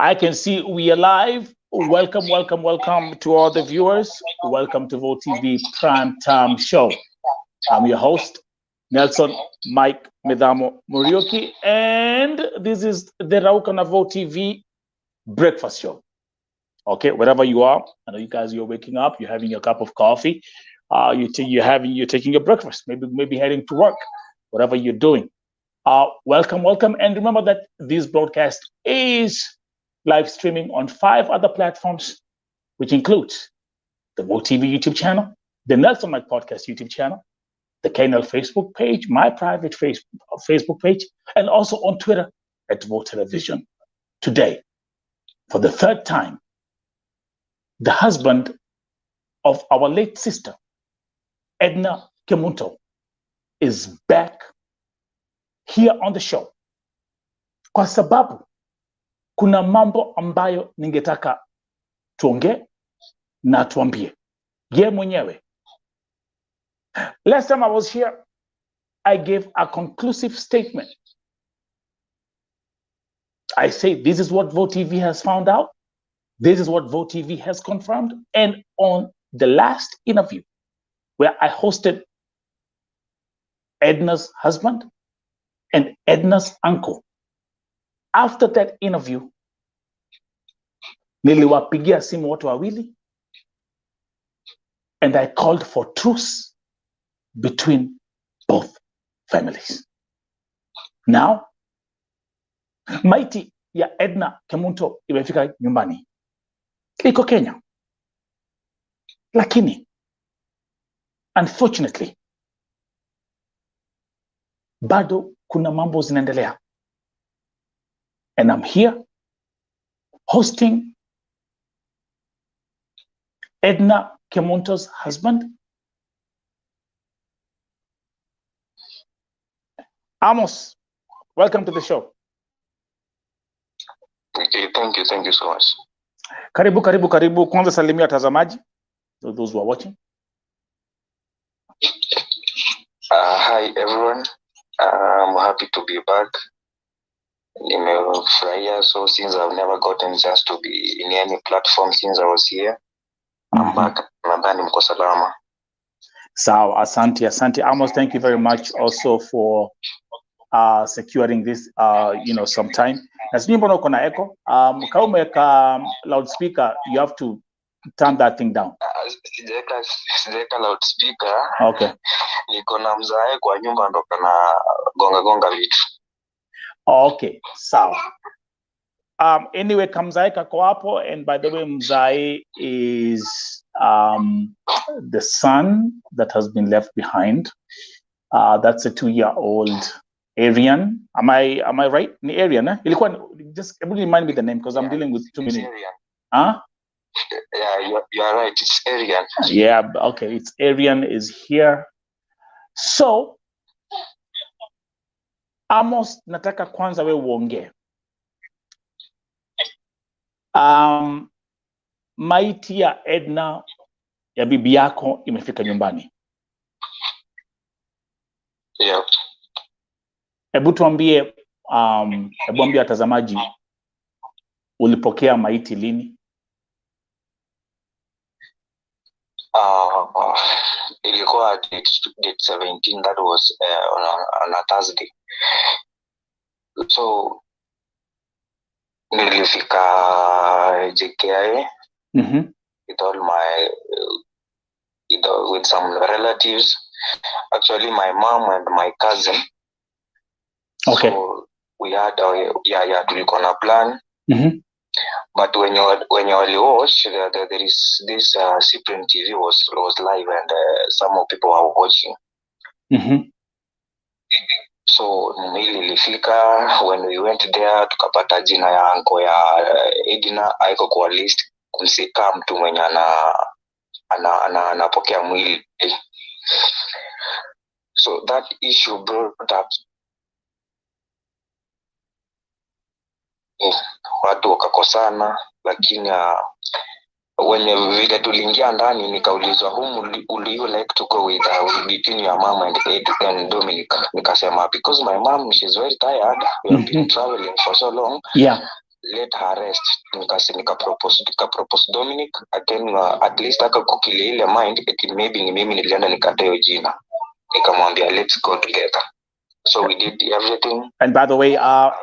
I can see we are live. Welcome, welcome, welcome to all the viewers. Welcome to Vote TV Prime Time Show. I'm your host, Nelson Mike Medamo Murioki, and this is the Raukana Vote TV Breakfast Show. Okay, wherever you are, I know you guys, you're waking up, you're having your cup of coffee, you're taking your breakfast, maybe heading to work, whatever you're doing. Welcome, welcome, and remember that this broadcast is live streaming on 5 other platforms, which includes the Vote TV YouTube channel, the Nelson Mike Podcast YouTube channel, the KNL Facebook page, my private Facebook page, and also on Twitter at Vote Television. Today, for the third time, the husband of our late sister, Edhah KEMUNTO'S, is back here on the show. Kwa sababu kuna mambo ambayo ningetaka tuongee na tuambie ye mwenyewe. Last time I was here, I gave a conclusive statement. I say this is what Vote TV has found out. This is what Vote TV has confirmed. And on the last interview, where I hosted Ednah's husband and Ednah's uncle, after that interview, niliwapigia simu watu wawili, and I called for truce between both families. Now, maiti ya Ednah KEMUNTO'S imefika nyumbani. Iko Kenya. Lakini, unfortunately, bado kuna mambo zinaendelea. And I'm here hosting Ednah KEMUNTO'S husband, Amos. Welcome to the show. Okay, thank you so much. Karibu. Kwanza salimia watazamaji, those who are watching. Hi everyone. I'm happy to be back. Nimefurahia, so since I've never gotten a chance to be in any platform since I was here, I'm back. Nadhani mko salama. So, asante. Amos, thank you very much also for securing this, some time. Na sijui mbona uko na echo. Kama umeweka loudspeaker, you have to turn that thing down. Sijaweka loudspeaker. Okay. Niko na mzae kwa nyumba ndo kana gonga vitu. Okay, sawa. Anyway, kamzae kako hapo, and by the way, mzae is the son that has been left behind. That's a 2-year-old Arian. Am I right? Ni Arian, eh? Just remind me the name because I'm dealing with too many. Huh? Yeah, you are right. It's Arian. Yeah, okay. It's Arian is here. So, Amos, nataka kwanza we uongee. Maiti ya Ednah ya bibi yako imefika nyumbani. Yeah. Hebu tuambie, hebu ambia watazamaji, ulipokea maiti lini? Ilikuwa date 17, that was on a Thursday. So nilifika JKIA with all my with some relatives, actually my mom and my cousin. Okay. So we had tulikuwa na plan. But when you watch, there is this Cyprian TV was live, and some people are watching. So nilifika, when we went there, tukapata jina ya anko ya Ednah haiko kwa list, kumsika mtu mwenye anapokea mwili. So that issue brought up. Watu wakakosana, lakini wenye vile tuliingia ndani nikaulizwa would you like to go with between your mom and Dominic. Nikasema because my mom, she's very tired, we have been traveling for so long. Yeah. let her rest. Nika propose Dominic again, at least akakukili ile mind eti maybe ni mimi nilienda nikatayo jina. Nikamwambia let's go together. So we did everything. And by the way,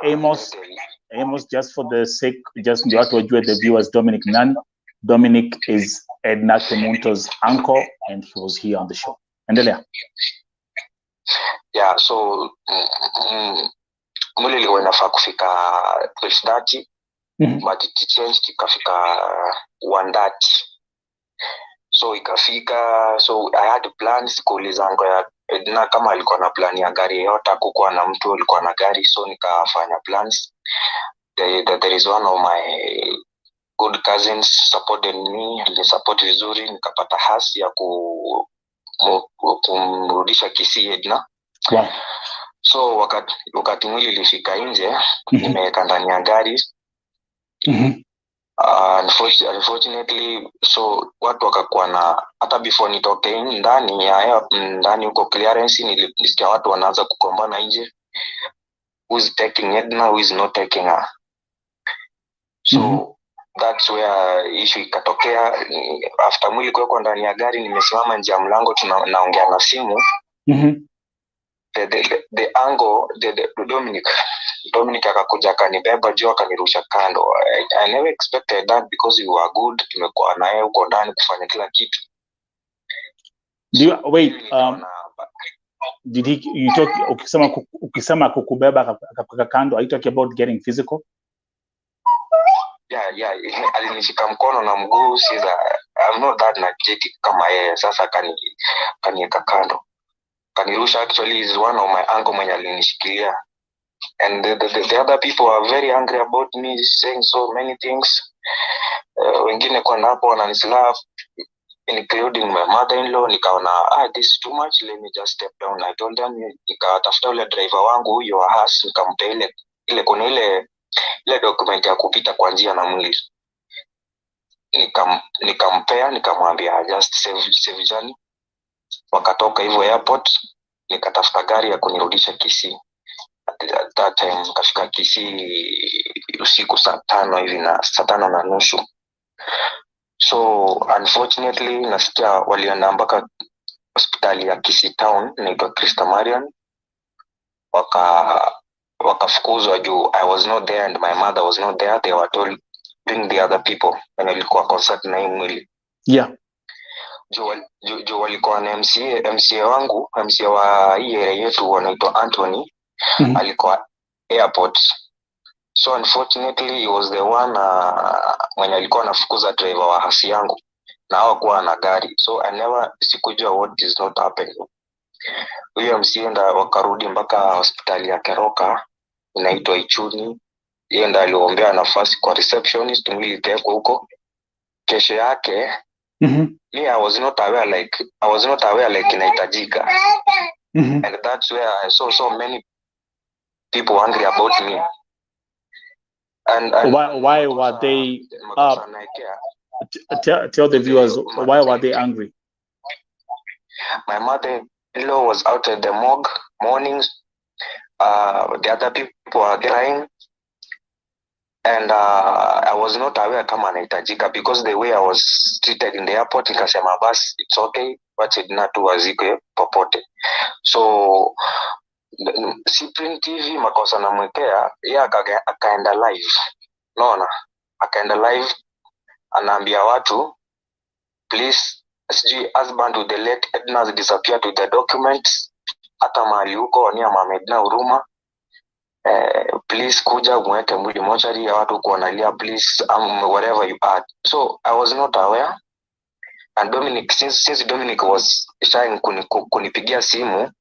Amos, just for the sake, just to address the viewers, Dominic Nani. Dominic is Ednah KEMUNTO'S uncle, and he was here on the show. Endelea. Yeah, so mwili ilikuwa inafaa kufika 12:30, but it changed ikafika 1:30. So ikafika, so I had plans kuuliza ngo ya Ednah kama alikuwa na plan ya gari yote, hakukuwa na mtu alikuwa na gari, so nikafanya plans. There is one of my good cousins supported me, they support vizuri, nikapata hasi ya kumrudisha Kisii Ednah. Wow. So wakati mwili ilifika nje, nimeweka ndani ya gari. Unfortunately, so watu wakakuwa na, hata before nitoke ndani huko clearance, nilisikia watu wanaanza kukombana nje, who is taking Ednah, who is not taking her. So that's where issue ikatokea. After mwili kuwekwa ndani ya gari, nimesimama nje ya mlango, naongea na simu. The angle, Dominic akakuja akanibeba juu akanirusha kando. I never expected that because you were good. Tumekuwa naye huko ndani kufanya kila kitu. Did you talk, ukisema kukubeba akapaka kando, are you talking about getting physical? Yeah, alinishika mkono na mguu. I'm not that energetic kama yeye. Sasa kanieka kando, kanirusha. Actually is one of my uncle mwenye alinishikilia, and the other people are very angry about me, saying so many things. Wengine kwa hapo wananislap, including my mother-in-law. Nikaona this is too much, let me just step down. I told them, nikatafuta ule driver wangu huyo wa has, nikampa ile kuna ile document ya kupita kwa njia na mwili. Nikampea, nikamwambia just save journey. Wakatoka hivyo airport, nikatafuta gari ya kunirudisha Kisii. At that time nikafika Kisii usiku saa 5:30. So unfortunately nasikia walienda mpaka hospitali ya Kisii town inaitwa Krista Marian. Wakafukuzwa juu I was not there and my mother was not there. They were told bring the other people when walikuwa concert na hii mwili. Yeah. Juu walikuwa na MCA wangu, MCA wa hii area yetu wanaitwa Anthony. Alikuwa airport. So unfortunately he was the one mwenye alikuwa anafukuza driver wa hasi yangu, na hawakuwa na gari. So sikujua what is not happening. Huyo MCA wakarudi mpaka hospitali ya Keroka inaitwa Ichuni. Yeye ndiye aliombea nafasi kwa receptionist, nilitekwa huko. Kesho yake I was not aware like inahitajika. And that's where I saw so many people angry about me. And why were they tell the viewers why were they angry? My mother-in-law was out at the mornings. The other people are crying, and I was not aware kama anahitajika because the way I was treated in the airport, nikasema basi it's okay, but Ednah tu wazike popote. So Cyprian TV makosa namwekea, yeye akaenda live. Naona akaenda live anaambia watu please, sijui husband to the late Ednah disappeared to the documents, hata mahali huko wania mama Ednah huruma. Please kuja mweke mwili mochari ya watu kuanalia, please whatever you are. So I was not aware, and Dominic, since Dominic was trying kunipigia simu,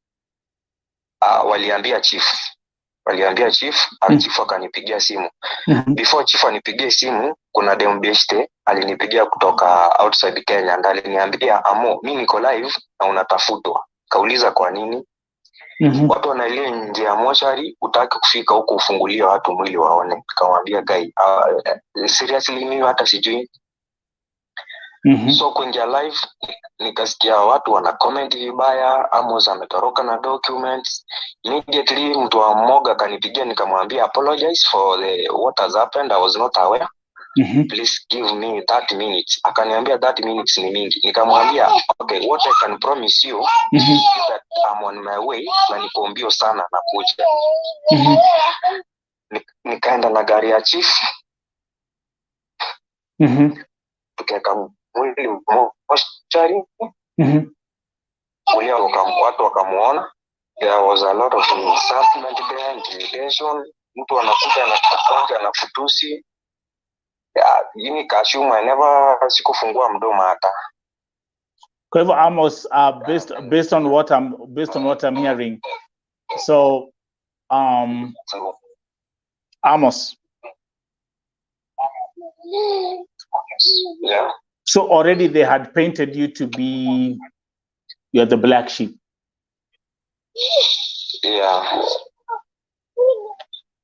waliambia chief and chief akanipigia simu. Before chief anipigie simu, kuna dembeste alinipigia kutoka outside Kenya, and aliniambia Amo, mimi niko live na unatafutwa. Kauliza kwa nini? Watu wanalia nje ya mochari, utaki kufika huko ufungulie watu mwili waone. Nikamwambia guy, seriously mimi hata sijui. So kuingia live nikasikia watu wana comment vibaya, Amos ametoroka na documents. Immediately mtu wa Moga kanipigia, nikamwambia apologize for what has happened, I was not aware. Please give me 30 minutes. Akaniambia 30 minutes ni mingi. Nikamwambia okay, what I can promise you is that I'm on my way na niko mbio sana na kuja. Nikaenda na gari ya chief. Tukeka mwili mochari. Watu wakamuona. There was a lot of insultment there, intimidation. Mtu anakuja na kutusi. Yini kashuma never sikufungua mdomo hata. Kwa hivyo Amos, based on what I'm hearing, so Amos, yeah. So already they had painted you to be you're the black sheep. Yeah.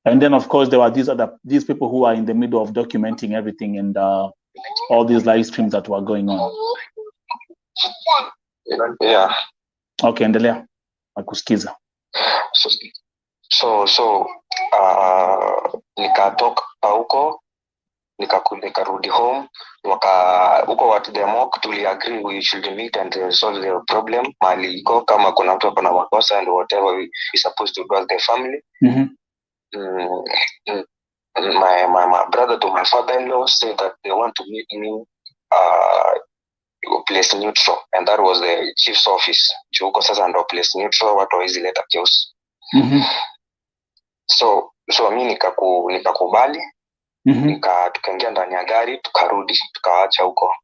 And then of course there were these people who are in the middle of documenting everything and all these live streams that were going on. Yeah. Okay, endelea. Nakusikiza. So nikatoka huko nikarudi home, huko at the mock tuli agree we should meet and solve the problem mali iko, kama kuna mtu akona makosa and whatever we supposed to do as the family. My brother to my father-in-law said that they want to meet me place neutral, and that was the chief's office. Chuko sasa ndo place neutral, watu hawezi leta chaos. So mimi nikakubali. Tukaingia ndani ya gari tukarudi tukaacha huko.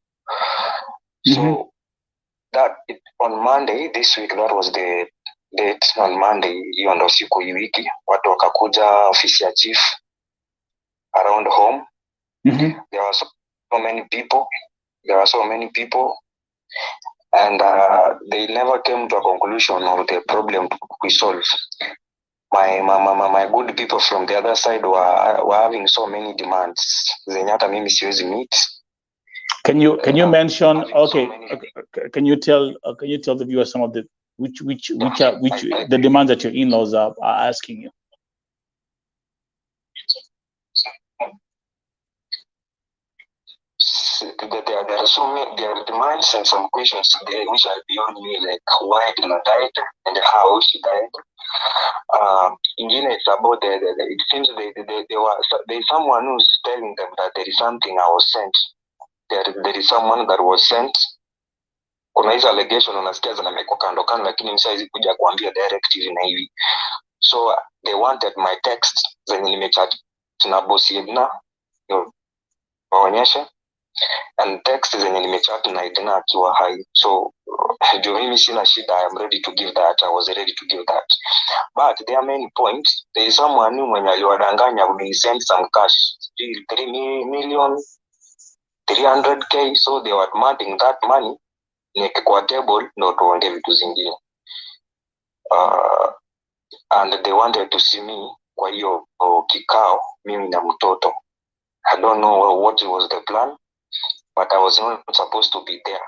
So on Monday this week, that was the date. On Monday hiyo ndo siku hii wiki, watu wakakuja ofisi ya chief around home. There were so many people and they never came to a conclusion of the problem we solved. My good people from the other side were having so many demands zenye hata mimi siwezi meet. Can you mention can you tell the viewers some of the which the demands that your in-laws are asking you? There are so many demands and some questions today which are beyond me, like why Edhah died and how she died. It's about it seems there's someone who's telling them that there is something I was sent. There is someone that was sent. Kuna hizo allegation unasikia zinamekwa kando kando, lakini msaizi kuja kuambia directive na hivi. So they wanted my text zenye nimechat na boss Edhah waonyeshe, and text zenye nimechat na Edhah akiwa hai. So juu mimi sina shida, I am ready to give that. I was ready to give that. But there are many points. There is someone new mwenye aliwadanganya will send some cash, 300,000. So they were demanding that money niweke kwa table ndo tuongee vitu zingine. And they wanted to see me kwa hiyo kikao, mimi na mtoto. I don't know what was the plan, but I was not supposed to be there.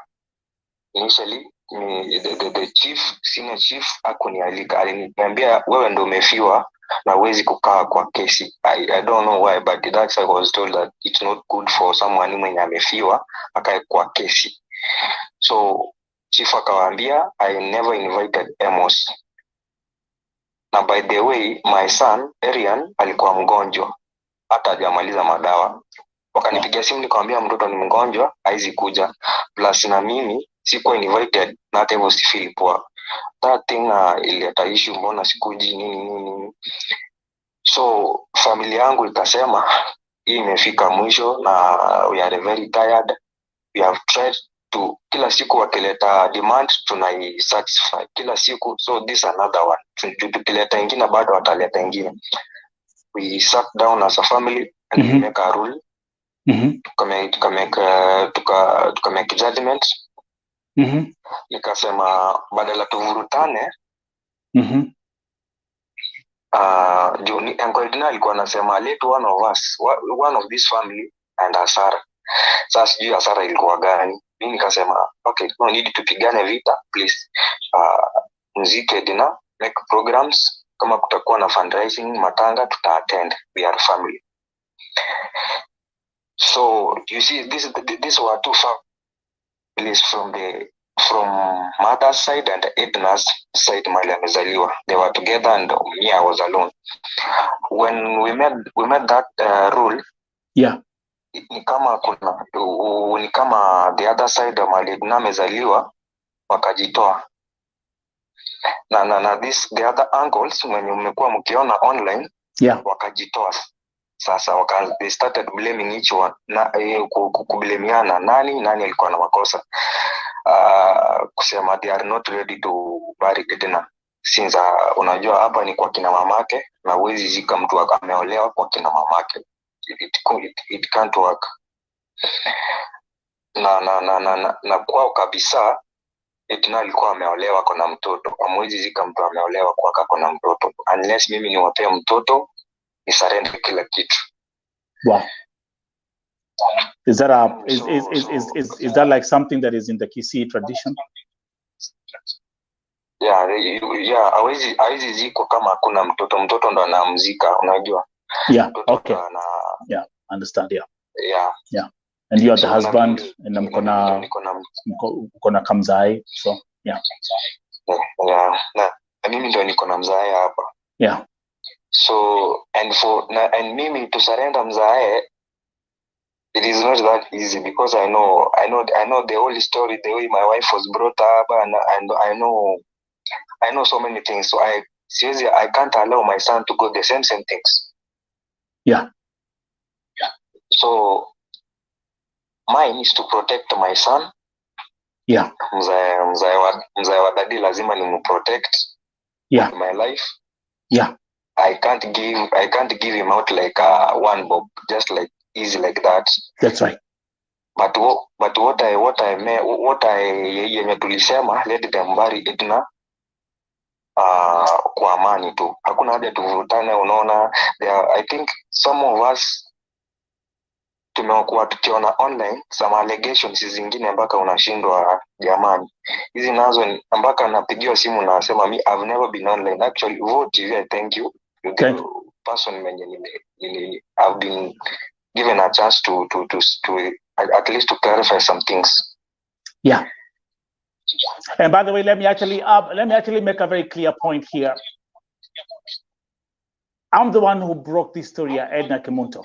Initially, the chief, senior chief, akunialika, aliniambia wewe ndo umefiwa na huwezi kukaa kwa kesi. I don't know why, but that's I was told that it's not good for someone mwenye amefiwa akae kwa kesi. So chief akawaambia I never invited Amos. Na by the way, my son Arian alikuwa mgonjwa, hata hajamaliza madawa. Wakanipigia simu nikamwambia mtoto ni mgonjwa, haizi kuja. Plus na mimi sikuwa invited na hata hivyo si feel poa. That thing ileta issue, mbona sikuji nini. So familia yangu ikasema hii imefika mwisho na we are very tired. We have tried to kila siku wakileta demand tunai-satisfy kila siku. So this another one. Tukileta ingine bado wataleta ingine. We sat down as a family and we make a rule. Tuka make judgment. Nikasema badala tuvurutane. Juni Edhah alikuwa anasema let one of this family and Asara. Sasa sijui Asara ilikuwa gani, mimi nikasema okay, no need tupigane vita, please muziki Edhah, make programs, kama kutakuwa na fundraising, matanga, tuta-attend, we are family. So you see, this were two families from mother's side and Ednah's side, mali amezaliwa. They were together and me, I was alone. When we made that rule, yeah, ni kama the other side mali Ednah amezaliwa wakajitoa. Na the other uncles when mmekuwa mkiona online, yeah, wakajitoa. Sasa they started blaming each one, na kublamiana nani alikuwa na makosa, kusema they are not ready to bury Ednah, since unajua hapa ni kwa kina mamake, na huwezi zika mtu ameolewa kwa kina mamake, it can't work. Na kwao kabisa Ednah alikuwa ameolewa kwa na mtoto, hamwezi zika mtu ameolewa kwa kako na mtoto, unless mimi niwapee mtoto ni surrender kila kitu. Wow. Is that is that like something that is in the Kisii tradition? Yeah, hawezi ziko kama hakuna mtoto ndo anamzika, unajua. Yeah, okay. Yeah, understand, yeah. Yeah. And you are the husband, and mkona kamzai, so yeah. Yeah, na mimi ndo niko na mzae hapa. Yeah. So and mimi to surrender mzae, it is not that easy, because I know the whole story, the way my wife was brought up, and I know so many things. So I can't allow my son to go the same things. Yeah. So mine is to protect my son. Yeah. Mzae wa dadi lazima ni protect. Yeah. My life. Yeah. I can't give him out like one bob, just like easy like that. That's right. But what I yenye tulisema, let them bury Ednah kwa amani tu, hakuna haja tuvutane. Unaona, I think some of us tumekuwa tukiona online some allegations zingine mpaka unashindwa jamani, hizi nazo mpaka napigiwa simu na nasema me I've never been online. Actually VOTV, I thank you, the person mwenye I've been given a chance to at least to clarify some things. Yeah. And by the way, let me actually make a very clear point here. I'm the one who broke this story at Ednah Kemunto.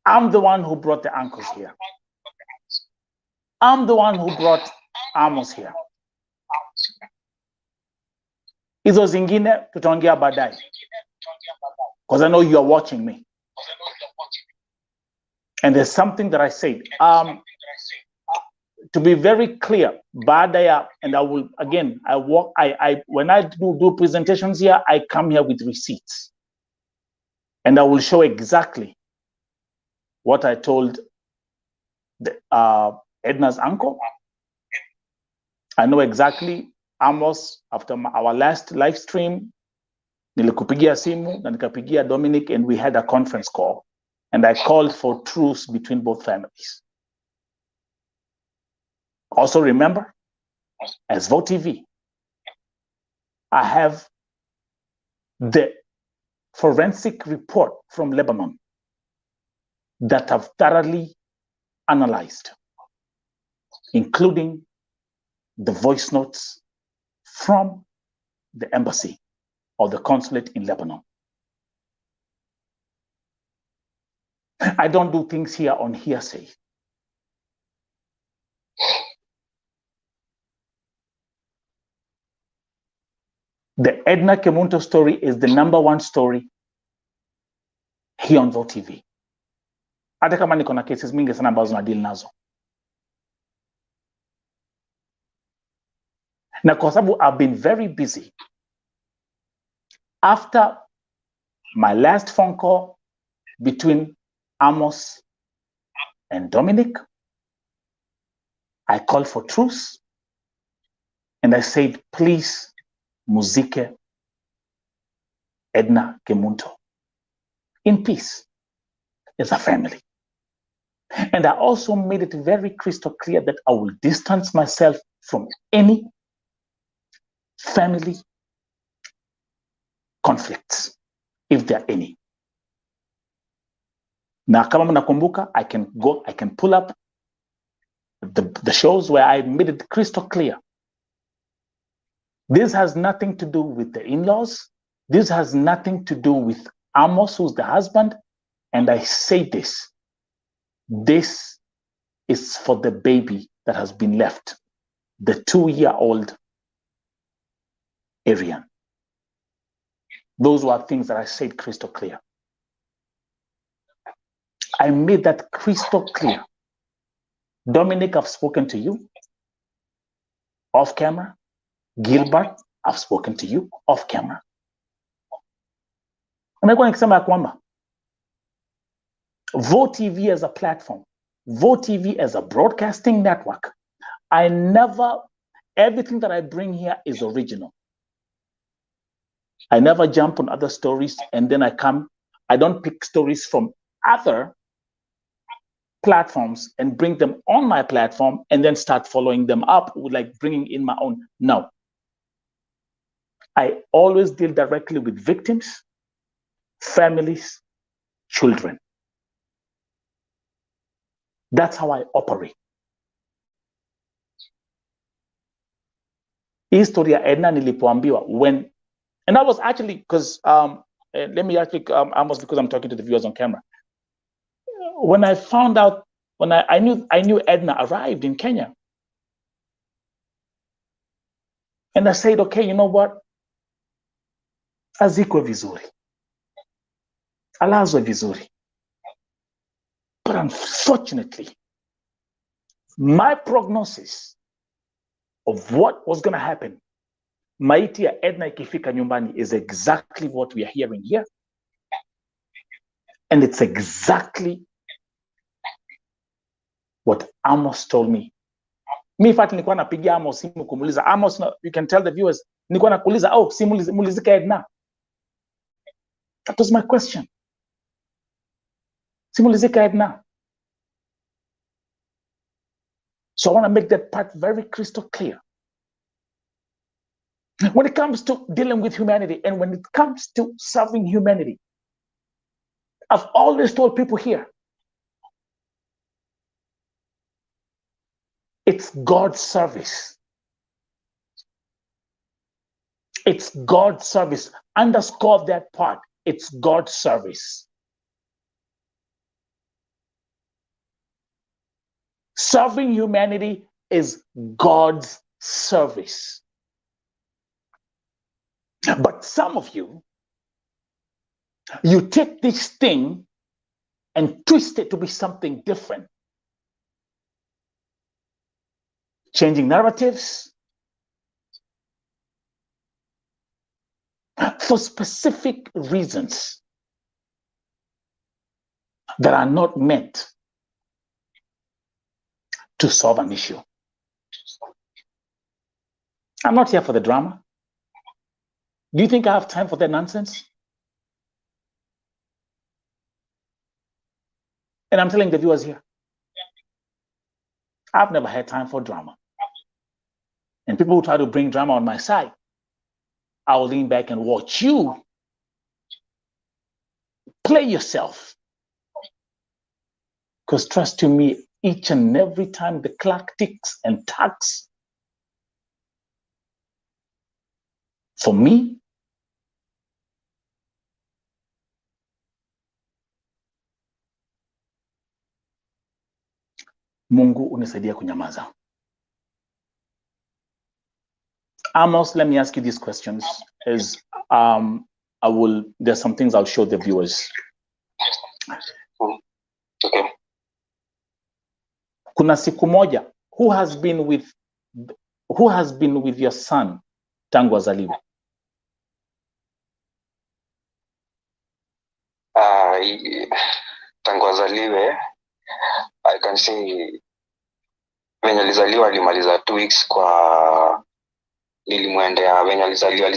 I'm the one who brought the uncles here. I'm the one who brought Amos here. Hizo zingine tutaongea baadaye, because I know you are watching me. And there's something that I said. To be very clear, baadaye, and I will again, when I do presentations here, I come here with receipts, and I will show exactly what I told Ednah's uncle. I know exactly. Amos, after our last live stream, nilikupigia simu na nikapigia Dominic, and we had a conference call, and I called for truce between both families. Also remember, as VOTV, I have the forensic report from Lebanon that have thoroughly analyzed, including the voice notes from the embassy or the consulate in Lebanon. I don't do things here on hearsay. The Ednah Kemunto story is the #1 story here on VOTV. Hata kama niko na cases mingi sana ambazo na deal nazo. Na kwa sababu I've been very busy. After my last phone call between Amos and Dominic, I called for truce, and I said, please, muzike Ednah Kemunto in peace as a family. And I also made it very crystal clear that I will distance myself from any family conflicts, if there are any. Now, kama mnakumbuka, I can pull up the shows where I made it crystal clear. This has nothing to do with the in-laws. This has nothing to do with Amos, who's the husband. And I say this is for the baby that has been left, the 2-year-old Arian. Those were things that I said crystal clear. I made that crystal clear. Dominic, I've spoken to you off camera. Gilbert, I've spoken to you off camera. Nimekuwa nikisema ya kwamba VOTV as a platform, VOTV as a broadcasting network, everything that I bring here is original. I never jump on other stories and then I don't pick stories from other platforms and bring them on my platform and then start following them up with like bringing in my own. No. I always deal directly with victims, families, children. That's how I operate. History ya Edna nilipoambiwa and that was actually because let me actually almost because I'm talking to the viewers on camera. When I found out, when I knew Edna arrived in Kenya, and I said, okay, you know what? Azikwe vizuri, alazwe vizuri. But unfortunately, my prognosis of what was going to happen, maiti ya Edna ikifika nyumbani, is exactly what we are hearing here. And it's exactly what Amos told me. Mi fati nilikuwa napigia Amos simu kumuuliza, Amos, you can tell the viewers, nilikuwa nakuuliza, oh, si mulizika Edna. That was my question. Si mulizika Edna. So I want to make that part very crystal clear. When it comes to dealing with humanity and when it comes to serving humanity, I've always told people here, it's God's service. It's God's service. Underscore that part. It's God's service. Serving humanity is God's service. But some of you take this thing and twist it to be something different. Changing narratives for specific reasons that are not meant to solve an issue. I'm not here for the drama. Do you think I have time for that nonsense? And I'm telling the viewers here, I've never had time for drama. And people who try to bring drama on my side, I'll lean back and watch you play yourself. Because trust you me, each and every time the clock ticks and tacks, for me, Mungu unisaidia kunyamaza. Amos, let me ask you these questions as there's some things I'll show the viewers. Okay. Kuna siku moja, who has been with your son tangu azaliwe? Tangu azaliwe, I can say venye alizaliwa alimaliza 2 weeks kwa nilimwendea venye alizaliwa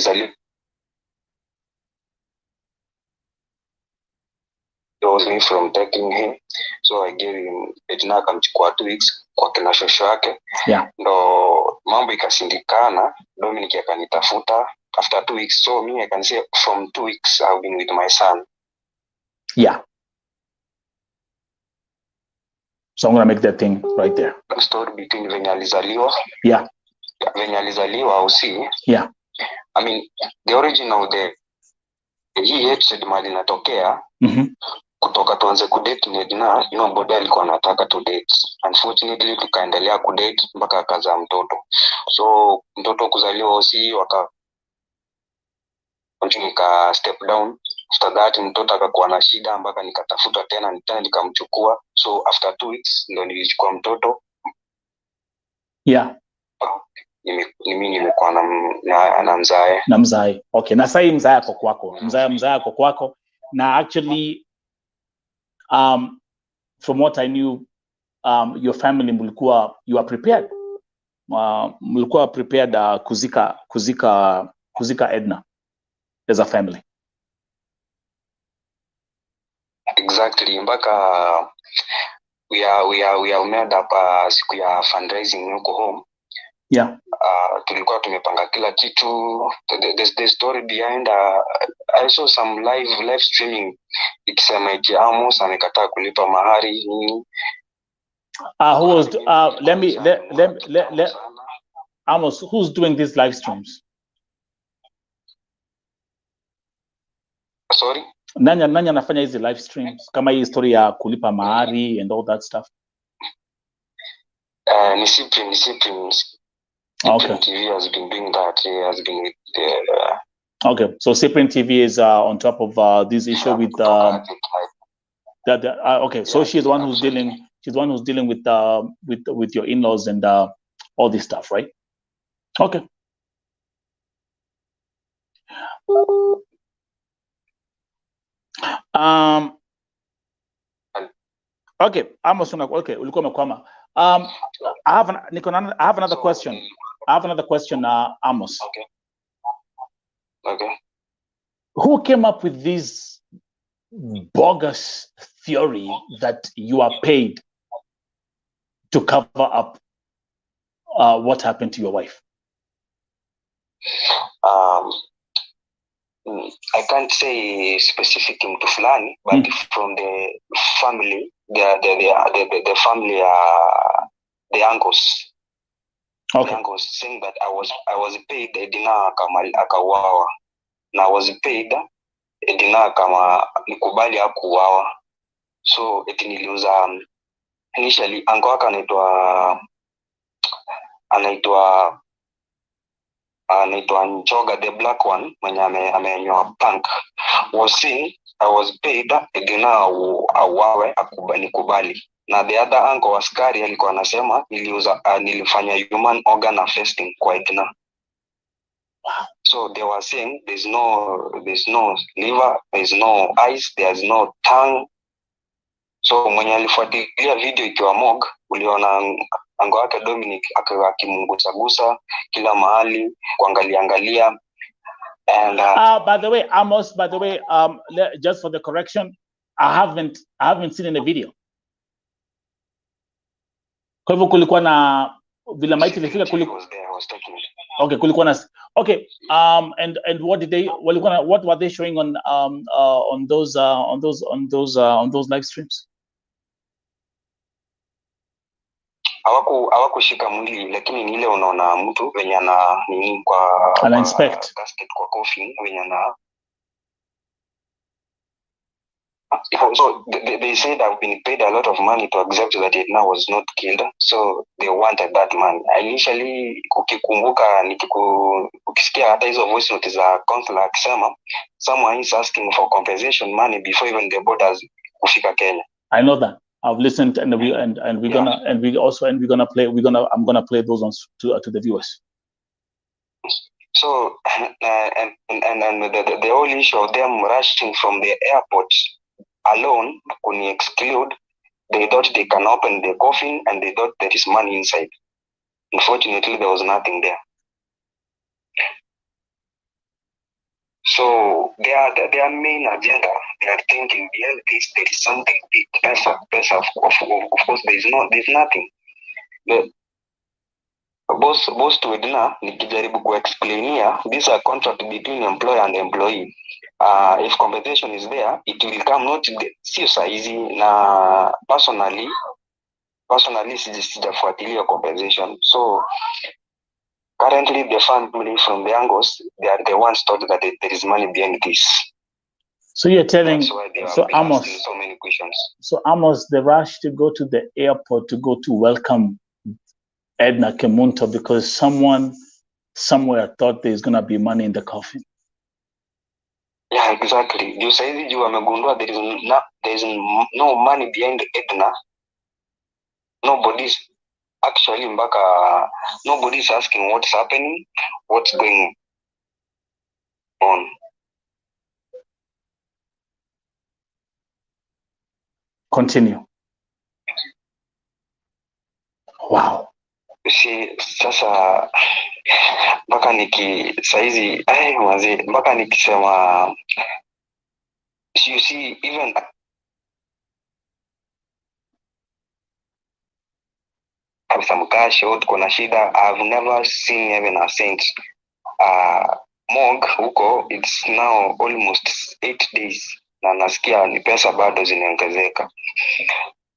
me from taking him. So I gave him Edhah akamchukua 2 weeks kwa kina shosho yake. Yeah. Ndo mambo ikashindikana, Dominic akanitafuta after 2 weeks. So me, I can say from 2 weeks I've been with my son. Yeah. So I'm gonna make that thing right there. The story between venye alizaliwa. Yeah. Venye alizaliwa au si. Yeah. I mean, the origin of hii hatred mali natokea. Kutoka tuanze kudate ni Edhah, body alikuwa anataka to date. Unfortunately tukaendelea kudate mpaka akazaa mtoto. So mtoto kuzaliwa usi nika step down. After that mtoto akakuwa na shida mpaka nikatafuta tena nikamchukua. So after 2 weeks ndo nilichukua mtoto. Yeah. Mimi nimekuwa na mzae. Na mzae. Okay, na sasa mzae yako kwako. Mzae yako kwako. Na actually from what I knew, your family you are prepared. Mlikuwa prepared kuzika Edhah as a family. Exactly. Mpaka we are made up siku ya fundraising huko home. Yeah. Tulikuwa tumepanga kila kitu. The story behind I saw some live streaming ikisema eti Amos amekataa kulipa mahari. Who was let Amos, who's doing these live streams? Sorry? Nani anafanya hizi live streams kama hii story ya kulipa mahari and all that stuff? Ni Cyprian. Okay. TV has been doing that. He has been with okay, so Cyprian TV is on top of this issue with okay, so she's the one who's dealing. She's the one who's dealing with your in-laws and all this stuff, right? Okay. Okay, Amos, okay, ulikuwa umekwama. I have another question. Amos. Okay. Who came up with this bogus theory that you are paid to cover up what happened to your wife? I can't say specific to fulani, but from the family, the family, the uncles. Okay. The uncles saying that I was paid Edhah akawawa. Na I was paid Edhah kama nikubali hakuwawa. So eti niliuza initially uncle wake anaitwa Nchoga, the black one, mwenye amenyoa punk, was saying I was paid Edhah awawe nikubali. Na the other uncle askari alikuwa anasema nilifanya human organ harvesting kwa Edhah. So they were saying there's no liver, there's no eyes, there's no tongue. So mwenye alifuatilia video ikiwa mog, uliona ango wake Dominic akimungusa kila mahali kuangalia. And by the way, Amos, just for the correction, I haven't seen in the video. Kwa hivyo kulikuwa na vile maiti ilifika okay, kulikuwa na okay, and what were they showing on those live streams? Hawakushika mwili, lakini ni ile unaona mtu venye ana nini kwa inspect casket kwa coffin venye ana. So they said I've been paid a lot of money to accept that Edhah was not killed, so they wanted that money. Initially ukikumbuka ukisikia hata hizo voice note za consulate akisema someone is asking for compensation money before even the borders kufika Kenya. I know that. I've listened and we're gonna play those ones to the viewers. So and the whole issue of them rushing from the airport alone could exclude. They thought they can open the coffin and they thought there is money inside. Unfortunately, there was nothing there. So their main agenda, they are thinking behind this there is something big. Pesa, of course there's nothing. But boss to Edhah, nikijaribu kuexplainia, these are contract between employer and employee. If compensation is there, it will come, not sio saizi, na personally sijafuatilia compensation. So currently the family from the angles, they are the ones told that there is money behind this. So you're telling, so Amos, so many questions. So Amos, the rush to go to the airport to go to welcome Edhah KEMUNTO because someone somewhere thought there's gonna be money in the coffin. Yeah, exactly. You say you amegundua there is no money behind Edhah. Nobody's actually nobody's asking what's happening, what's going on. Continue. Wow. See, sasa mpaka saizi mpaka nikisema, you see, even have some cash out, kuna shida, I've never seen even a cent. Mog huko, it's now almost 8 days na nasikia ni pesa bado zinaongezeka,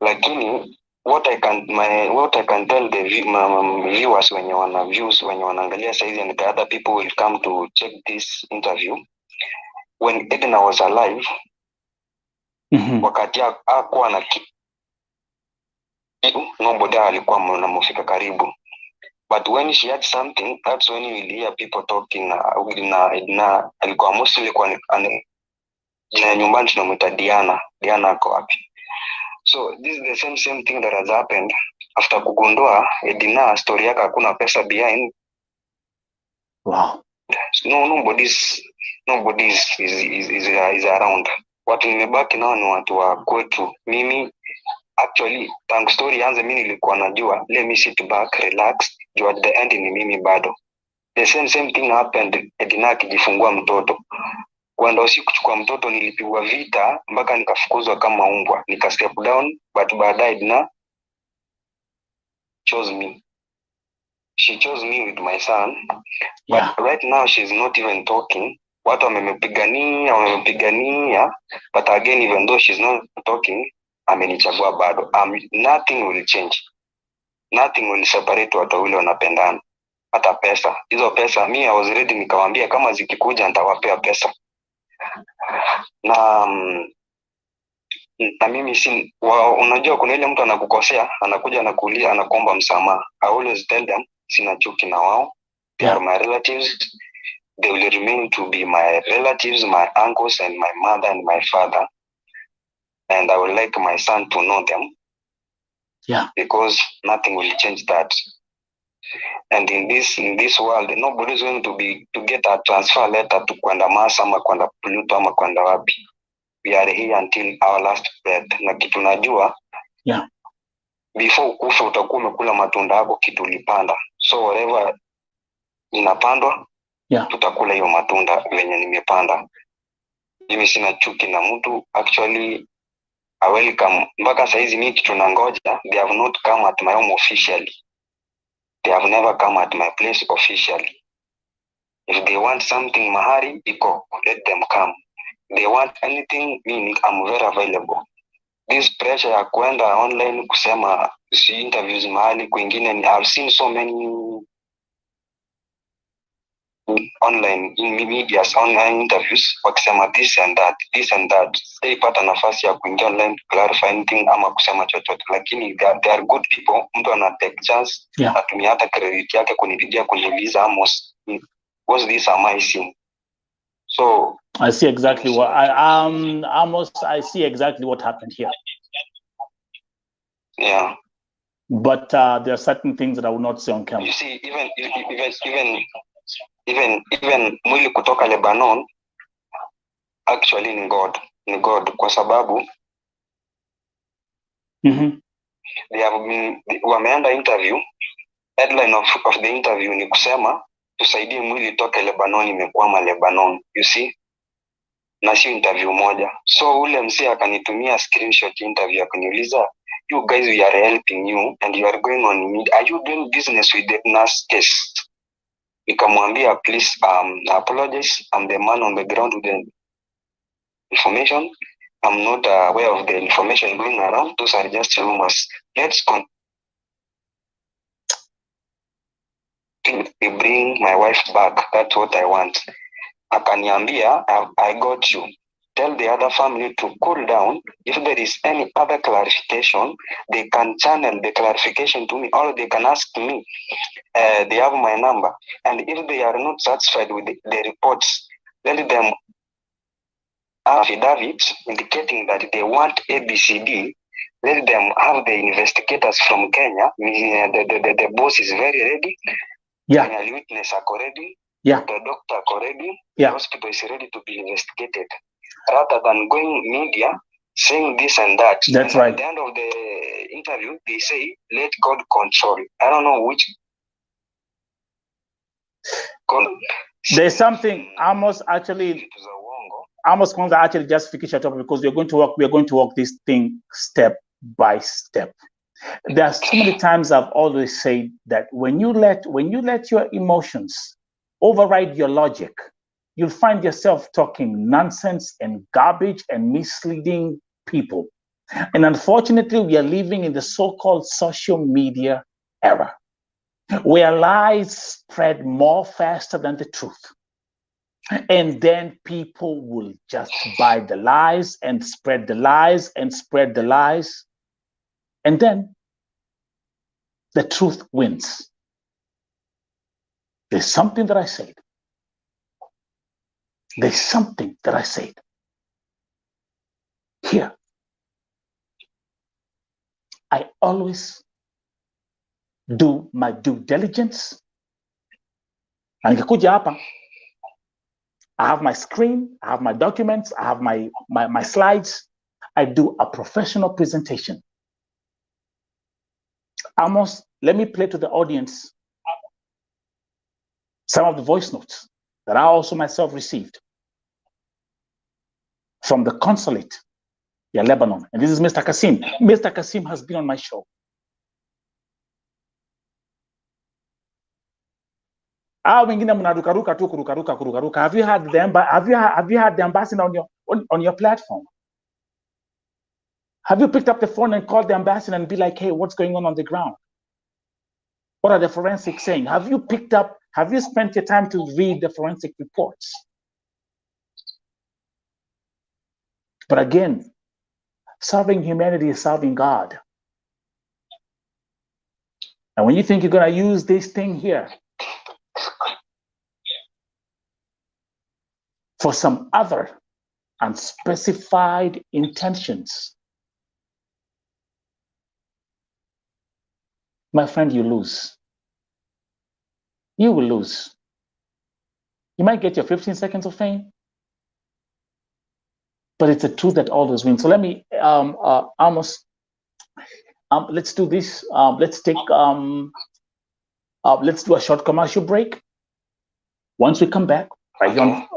lakini what I can tell the viewers when you wanna views, when you wanaangalia saizi, and the other people will come to check this interview, when Edhah was alive, wakati hakuwa na kitu, nobody alikuwa anamfika karibu. But when she had something, that's when you will hear people talking. Edhah alikuwa mostly kwa jina nyumbani tunamuita Diana ako wapi. So this is the same thing that has happened after kugundua Edhah story yake hakuna pesa behind. Wow. Nobody is around. Watu nimebaki nao ni watu wa kwetu. Mimi actually tangu story yanze mimi nilikuwa najua, let me sit back, relax, juu at the end ni mimi bado. The same thing happened Edhah akijifungua mtoto. Kwenda usiku kuchukua mtoto nilipigwa vita mpaka nikafukuzwa kama umbwa, nika step down, but baadaye Edhah chose me. She chose me with my son. Yeah. But right now she's not even talking. Watu wamepigania, but again, even though she's not talking, amenichagua bado. Nothing will change. Nothing will separate watu wale wanapendana. Hata pesa. Hizo pesa, I was ready, nikawaambia kama zikikuja nitawapea pesa. Na mimi unajua kuna ile mtu anakukosea, anakuja anakuuliza, anakuomba msamaha. I always tell them sina chuki na wao. They are my relatives. They will remain to be my relatives, my uncles and my mother and my father. And I would like my son to know them. Yeah. Because nothing will change that. And in this world, nobody is going to get a transfer letter to kwenda Mars ama kwenda Pluto ama kwenda wapi. We are here until our last breath. Na kitu najua, yeah, before ukufa utakuwa umekula matunda yako kitu ulipanda. So whatever inapandwa, yeah, tutakula hiyo matunda venye nimepanda. Mimi sina chuki na mtu. Actually, I welcome. Mpaka saizi mimi kitu nangoja, they have not come at my home officially. They have never come at my place officially. If they want something mahari, let them come. They want anything, I'm very available. This pressure ya kwenda online kusema si interviews mahali kwingine, I've seen so many online medias, online interviews wakisema this and that. They pata nafasi ya kuingia online to clarify anything ama kusema chochote, lakini they are good people. Mtu ana take chance, yeah, atumia hata credit yake kunipigia kuniuliza Amos, what's this am I seeing? So I see exactly what Amos, I see exactly what happened here. Yeah. But there are certain things that I will not say on camera. You see, even mwili kutoka Lebanon, actually ni God kwa sababu wameenda interview. Headline of the interview ni kusema tusaidie mwili toke Lebanon, imekwama Lebanon. You see, na sio interview moja. So ule msee akanitumia screenshot interview akaniuliza, you guys, we are helping you and you are going on media. Are you doing business with the EDNAH's case? Nikamwambia, please apologize. I'm the man on the ground with the information. I'm not aware of the information going around. Those are just rumors. Let's bring my wife back. That's what I want. Akaniambia, I got you. Tell the other family to cool down. If there is any other clarification, they can channel the clarification to me, or they can ask me. They have my number. And if they are not satisfied with the reports, let them affidavit indicating that they want ABCD. Let them have the investigators from Kenya. The boss is very ready. Yeah. The witness are ready. Yeah. The doctor are ready. Yeah. The hospital is ready to be investigated. Rather than going media saying this and that. That's and right. At the end of the interview, they say, let God control. I don't know which. There's something Amos actually wants to actually justify your topic, because we're going to walk this thing step by step. There are so many times I've always said that when you let your emotions override your logic, you'll find yourself talking nonsense and garbage and misleading people. And unfortunately, we are living in the so-called social media era, where lies spread more faster than the truth. And then people will just buy the lies and spread the lies and spread the lies. And then the truth wins. There's something that I said. There's something that I said here. I always do my due diligence. And nikikuja hapa, I have my screen, I have my documents, I have my slides. I do a professional presentation. Amos, let me play to the audience some of the voice notes that I also myself received from the consulate in Lebanon. And this is Mr. Kasim. Mr. Kasim has been on my show. Have you had the ambassador on your platform? Have you picked up the phone and called the ambassador and be like, hey, what's going on the ground? What are the forensics saying? Have you spent your time to read the forensic reports? But again, serving humanity is serving God. And when you think you're going to use this thing here for some other unspecified intentions, my friend, you lose. You will lose. You might get your 15 seconds of fame, but it's the truth that always wins. So let me, Amos, let's do this. Let's do a short commercial break. Once we come back, right here on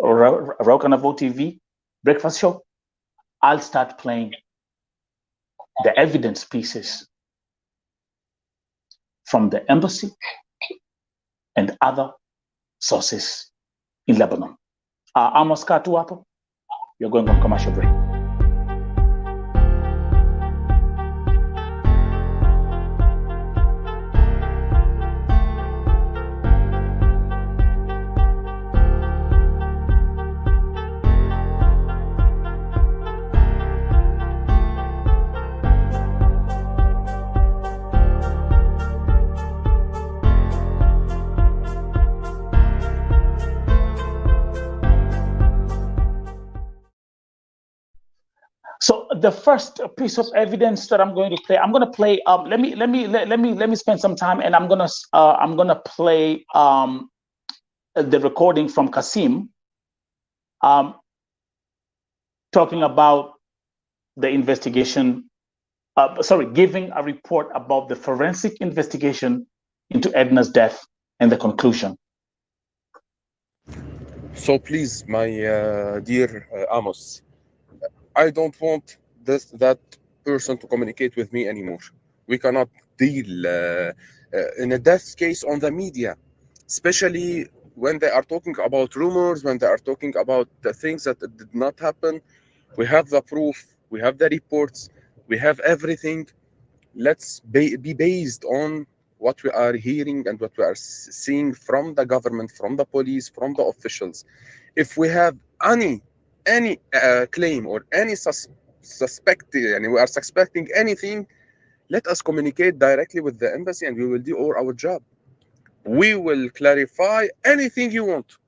Raukanavo TV breakfast show, I'll start playing the evidence pieces from the embassy and other sources in Lebanon. Amos Katuapo, you're going on commercial break. So the first piece of evidence that I'm going to play, let me spend some time, and I'm gonna play the recording from Kasim, talking about the investigation. Giving a report about the forensic investigation into Ednah's death and the conclusion. So please, my dear Amos, I don't want that person to communicate with me anymore. We cannot deal in a death case on the media, especially when they are talking about rumors, when they are talking about the things that did not happen. We have the proof, we have the reports, we have everything. Let's be based on what we are hearing and what we are seeing from the government, from the police, from the officials. If we have any claim or any suspect, and we are suspecting anything, let us communicate directly with the embassy, and we will do our job. We will clarify anything you want,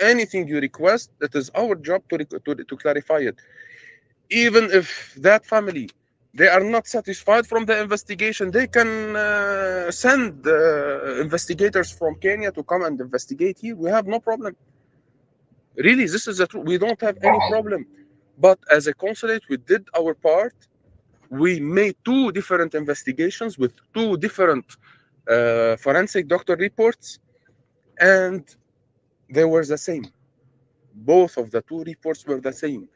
anything you request. It is our job to clarify it. Even if that family, they are not satisfied from the investigation, they can send investigators from Kenya to come and investigate here. We have no problem. Really, this is the truth. We don't have any problem. But as a consulate, we did our part. We made two different investigations with two different forensic doctor reports, and they were the same. Both of the two reports were the same.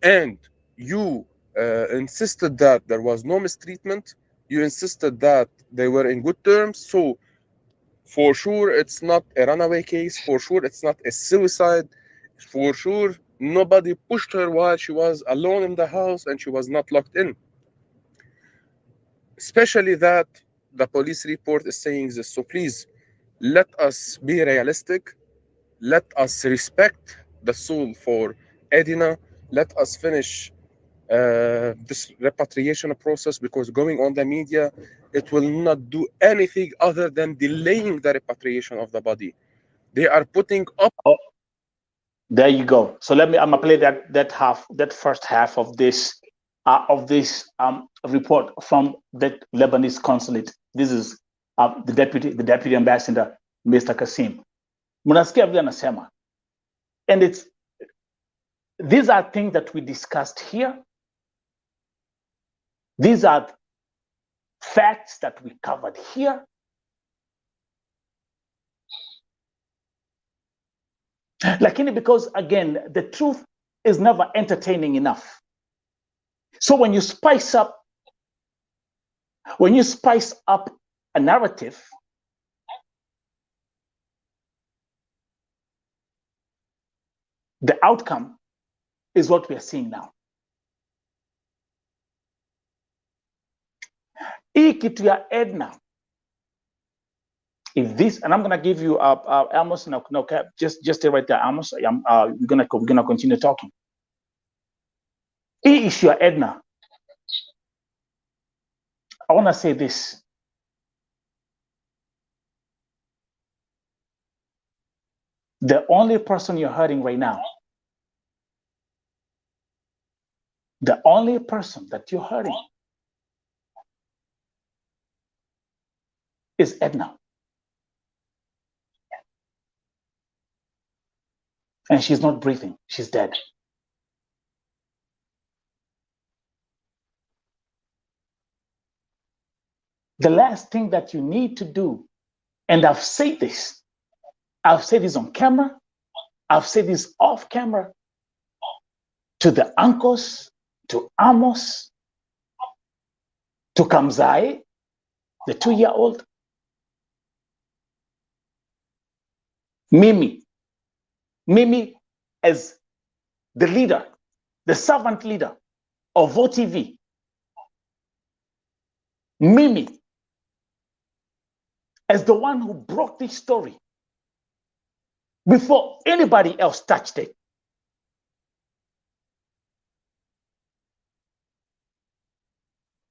And you insisted that there was no mistreatment. You insisted that they were in good terms. So for sure, it's not a runaway case. For sure, it's not a suicide. For sure, nobody pushed her while she was alone in the house and she was not locked in. Especially that the police report is saying this. So please, let us be realistic. Let us respect the soul for Edina. Let us finish this repatriation process, because going on the media, it will not do anything other than delaying the repatriation of the body. They are putting up. Oh, there you go. So I'm gonna play that first half of this report from the Lebanese consulate. This is the deputy ambassador, Mr. Kasim. Mnasikia vile anasema, and these are things that we discussed here. These are facts that we covered here. Lakini, because again, the truth is never entertaining enough. So when you spice up a narrative, the outcome is what we are seeing now. Hii kitu ya Edna, if this, and I'm gonna give you Amos, no, just stay right there, Amos. We're gonna continue talking. Hii issue ya Edna, I wanna say this. The only person you're hurting right now, the only person that you're hurting is Edna. And she's not breathing, she's dead. The last thing that you need to do, and I've said this on camera, I've said this off camera, to the uncles, to Amos, to Kamzai, the 2-year-old, Mimi as the leader, the servant leader of OTV, Mimi as the one who brought this story before anybody else touched it.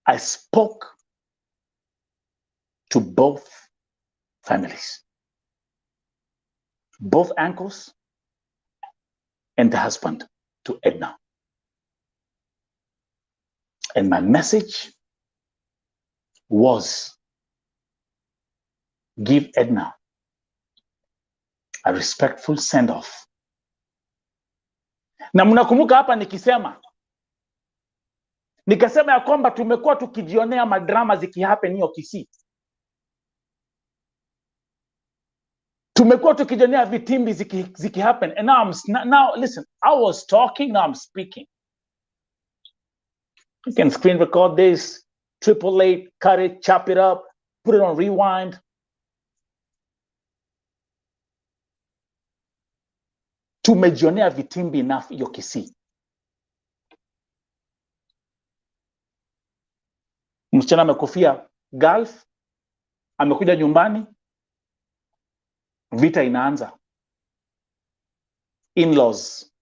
I spoke to both families, both uncles and the husband to Edna. And my message was, give Edna a respectful send-off. Na mnakumbuka hapa nikasema ya kwamba tumekuwa tukijionea madrama zikihappen hiyo Kisii. Tumekuwa tukijionea vitimbi ziki happen, and now listen, I was talking, now I'm speaking. You can screen record this, 888, cut it, chop it up, put it on rewind. Tumejionea vitimbi enough hiyo Kisii. Msichana amekufia Gulf, amekuja nyumbani, vita inaanza. In-laws.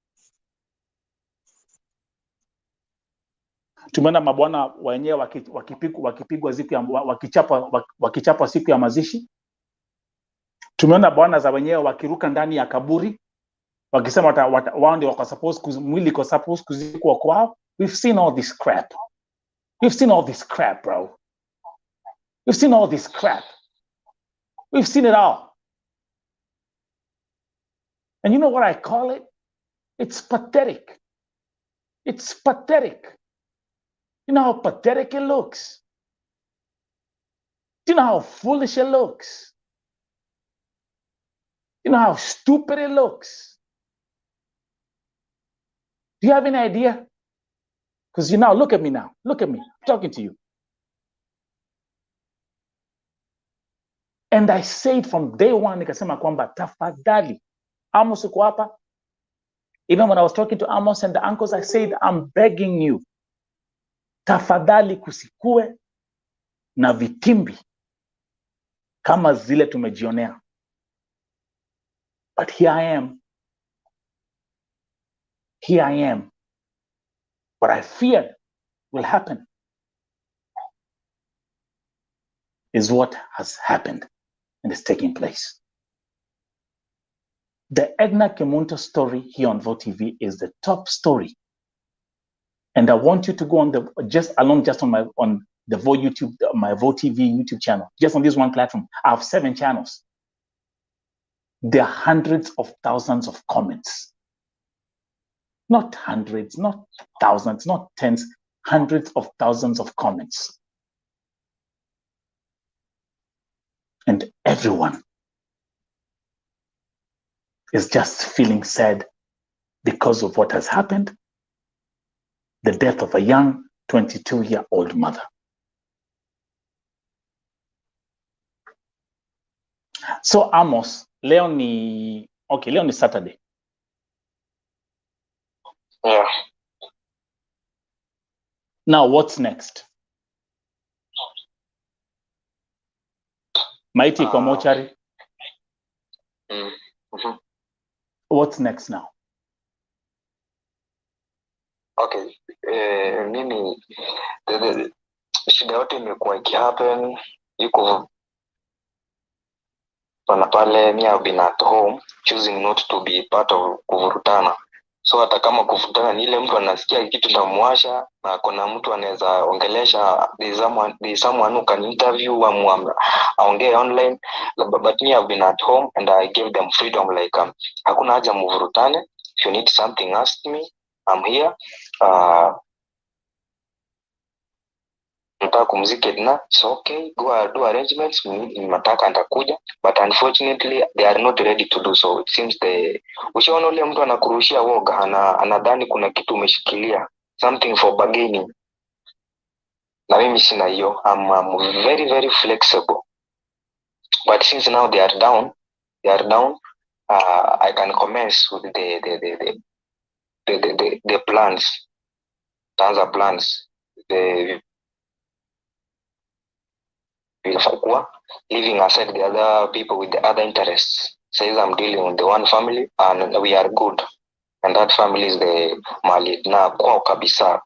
Tumeona mabwana wenyewe wakipigwa siku ya wakichapwa siku ya mazishi. Tumeona bwana za wenyewe wakiruka ndani ya kaburi wakisema wao ndio wako supposed mwili iko supposed kuzikwa kwao. We've seen all this crap. We've seen all this crap, bro. We've seen all this crap. We've seen it all. And you know what I call it? It's pathetic. It's pathetic. You know how pathetic it looks? Do you know how foolish it looks? You know how stupid it looks? Do you have any idea? Because you now, look at me now. Look at me. I'm talking to you. And I said from day one, nikasema kwamba tafadhali, Amos uko hapa. Even when I was talking to Amos and the uncles, I said, I'm begging you, tafadhali kusikue na vitimbi kama zile tumejionea. But here I am. Here I am. What I feared will happen is what has happened and is taking place. The Ednah KEMUNTO'S story here on VOTE TV is the top story. And I want you to go on just on the VOTE YouTube, my VOTE TV YouTube channel, just on this one platform. I have 7 channels. There are hundreds of thousands of comments. Not hundreds, not thousands, not tens, hundreds of thousands of comments. And everyone is just feeling sad because of what has happened, the death of a young 22-year-old mother. So Amos, leo ni Saturday. Yeah. Now what's next? Maiti kwa mochari. What's next now? Okay. Mimi shida yote imekuwa ikihappen, yuko pana pale, me have been at home choosing not to be part of kuvurutana. So hata kama kuvurutana ni ile mtu anasikia kitu tamwasha na kuna mtu anaweza ongelesha, there's someone who can interview aongee online, but me have been at home and I gave them freedom, like hakuna haja mvurutane. If you need something, ask me, I'm here. Nataka kumzika Ednah, it's okay, go do arrangements, nataka nitakuja, but unfortunately they are not ready to do so. It seems ushaona ule mtu anakurushia woga, anadhani kuna kitu umeshikilia, something for bargaining. Na mimi sina hiyo. I'm very very flexible, but since now they are down, I can commence with the plans, leaving aside the other people with the other interests. Says I'm dealing with the one family and we are good, and that family is the Ednah kwao kabisa.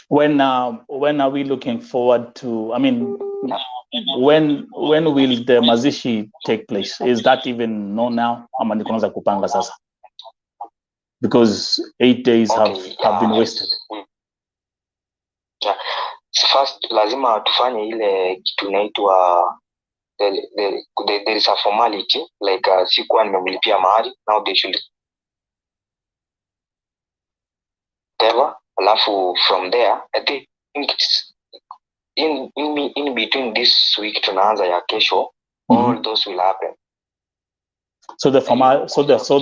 When are we looking forward to, I mean, when will the mazishi take place? Is that even known now? Ama ni kuanza kupanga sasa? Because 8 days have been wasted. Yeah. First lazima tufanye ile kitu inaitwa there is a formality, like sikuwa nimemlipia mahali, now they should whatever. Alafu from there I think it's in between this week tunaanza ya kesho, all those will happen. So the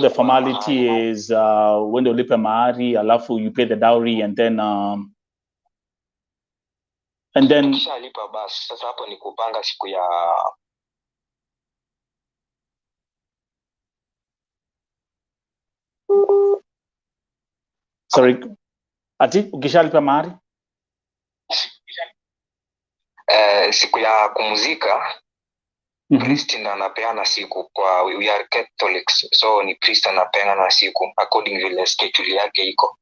formality is when you ulipe mahari, alafu you pay the dowry, and then ukishalipa basi sasa hapo ni kupanga siku ya ati ukishalipa mahari siku ya kumuzika priest ndo anapeana siku. Kwa we are Catholics, so ni priest anapeana siku according vile schedule yake iko.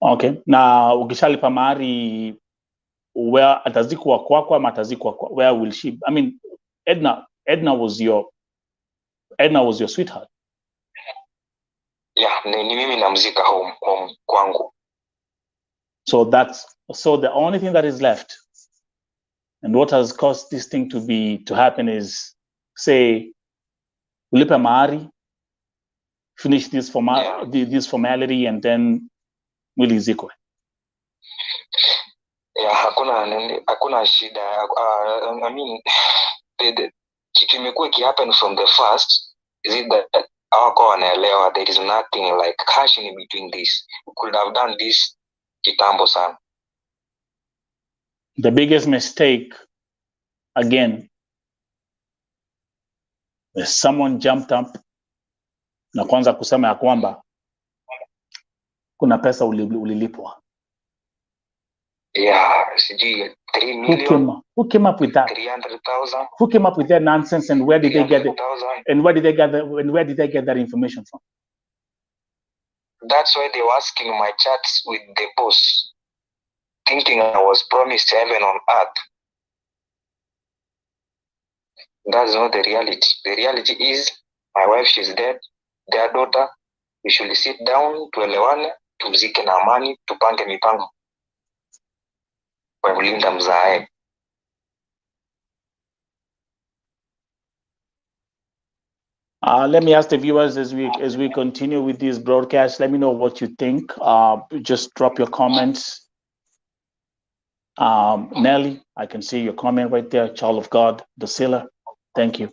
Okay, na ukishalipa mahari where atazikwa kwako ama atazikwa where will she? I mean, Ednah was your sweetheart. Yeah, ni mimi namzika home kwangu. So the only thing that is left, and what has caused this thing to happen is, say, ulipe mahari, finish this formality, and then mulizikwe. Yeah, hakuna shida. I mean, kitu imekuwa happen from the first is it that hawako wanaelewa there is nothing like cash in between this. We could have done this kitambo sana. The biggest mistake, again, is someone jumped up na kwanza kusema ya kwamba kuna pesa ulilipwa. Yeah, sijui 3 million. Who came up with that? 300,000. Who came up with that nonsense, and where did they get it? And where did they get that information from? That's why they were asking my chats with the boss, thinking I was promised heaven on earth. That's not the reality. The reality is my wife, she's dead. Their daughter, we should sit down, tuelewane, tumzike na amani, tupange mipango. Kulinda mzae. Let me ask the viewers as we continue with this broadcast. Let me know what you think. Just drop your comments. Nelly, I can see your comment right there. Child of God, the sealer. Thank you.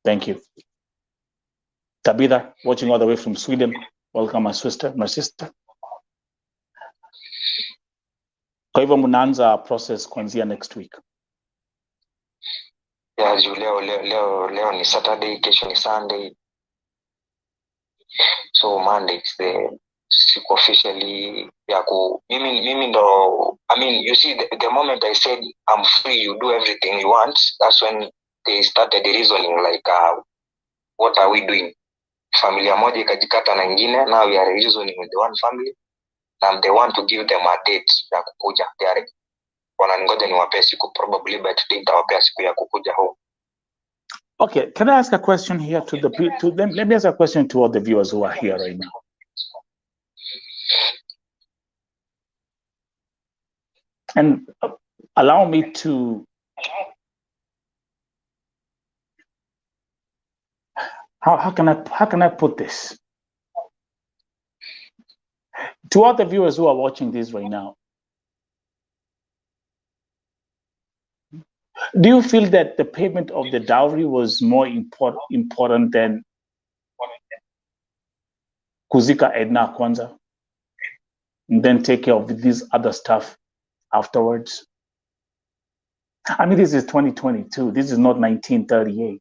Thank you. Tabitha, watching all the way from Sweden. Welcome, my sister. Kwa hivyo mnaanza process kuanzia next week. Yeah, leo ni Saturday, kesho ni Sunday. So Monday is the officially mimi ndo, I mean, you see the moment I said I'm free, you do everything you want, that's when they started reasoning like what are we doing? Familia moja ikajikata na nyingine, now we are reasoning with the one family. And they want to give them a date ya kukuja. Wanangoja niwape siku, probably by today nitawapea siku ya kukuja home. Okay, can I ask a question here to them? Let me ask a question to all the viewers who are here right now. And allow me to how can I put this? To all the viewers who are watching this right now, do you feel that the payment of the dowry was more important than kuzika Ednah kwanza, and then take care of this other stuff afterwards? I mean, this is 2022. This is not 1938.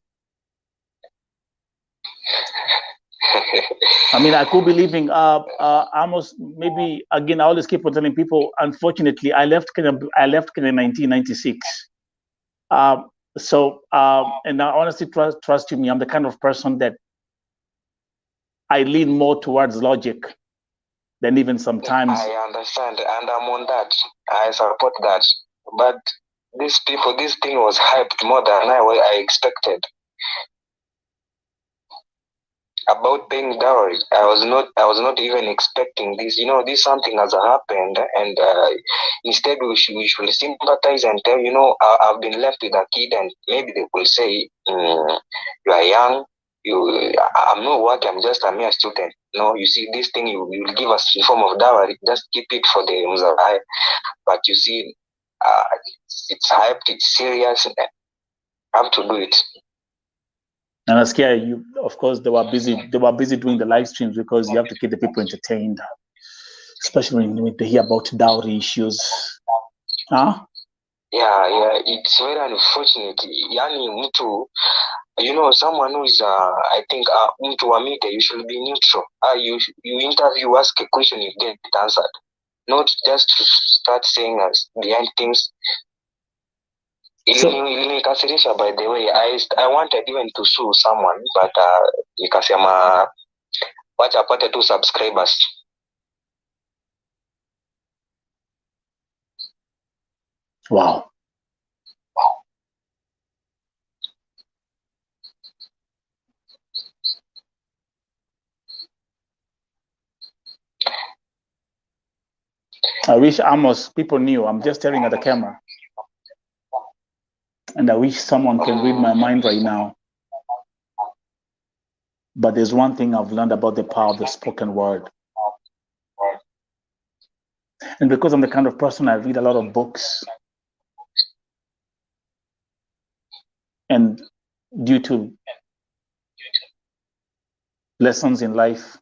I mean, I could be leaving Amos, maybe, again, I always keep on telling people, unfortunately, I left Kenya in 1996. And I honestly trust me, I'm the kind of person that I lean more towards logic than even sometimes. I understand, and I'm on that. I support that. But these people, this thing was hyped more than I expected. About paying dowry, I was not even expecting this. You know, this something has happened, and instead we should sympathize and tell, you know, I've been left with a kid, and maybe they will say, you are young, I'm not working, I'm just a mere student. No, you see, this thing you will give us in form of dowry, just keep it for the mzai. But you see, it's hyped, it's serious. I have to do it. And I scare you. Of course, they were busy. They were busy doing the live streams because you have to keep the people entertained, especially when they hear about dowry issues. Huh? Yeah, it's very unfortunate. Yani mtu, someone who is, I think, mtu wa media, you should be neutral. You interview, ask a question, you get it answered. Not just to start saying behind things. Ilikasirisha, by the way. I wanted even to sue someone, but nikasema wacha apate 2 subscribers. Wow. I wish Amos people knew. I'm just staring at the camera. And I wish someone can read my mind right now. But there's one thing I've learned about the power of the spoken word. And because I'm the kind of person, I read a lot of books. And due to lessons in life,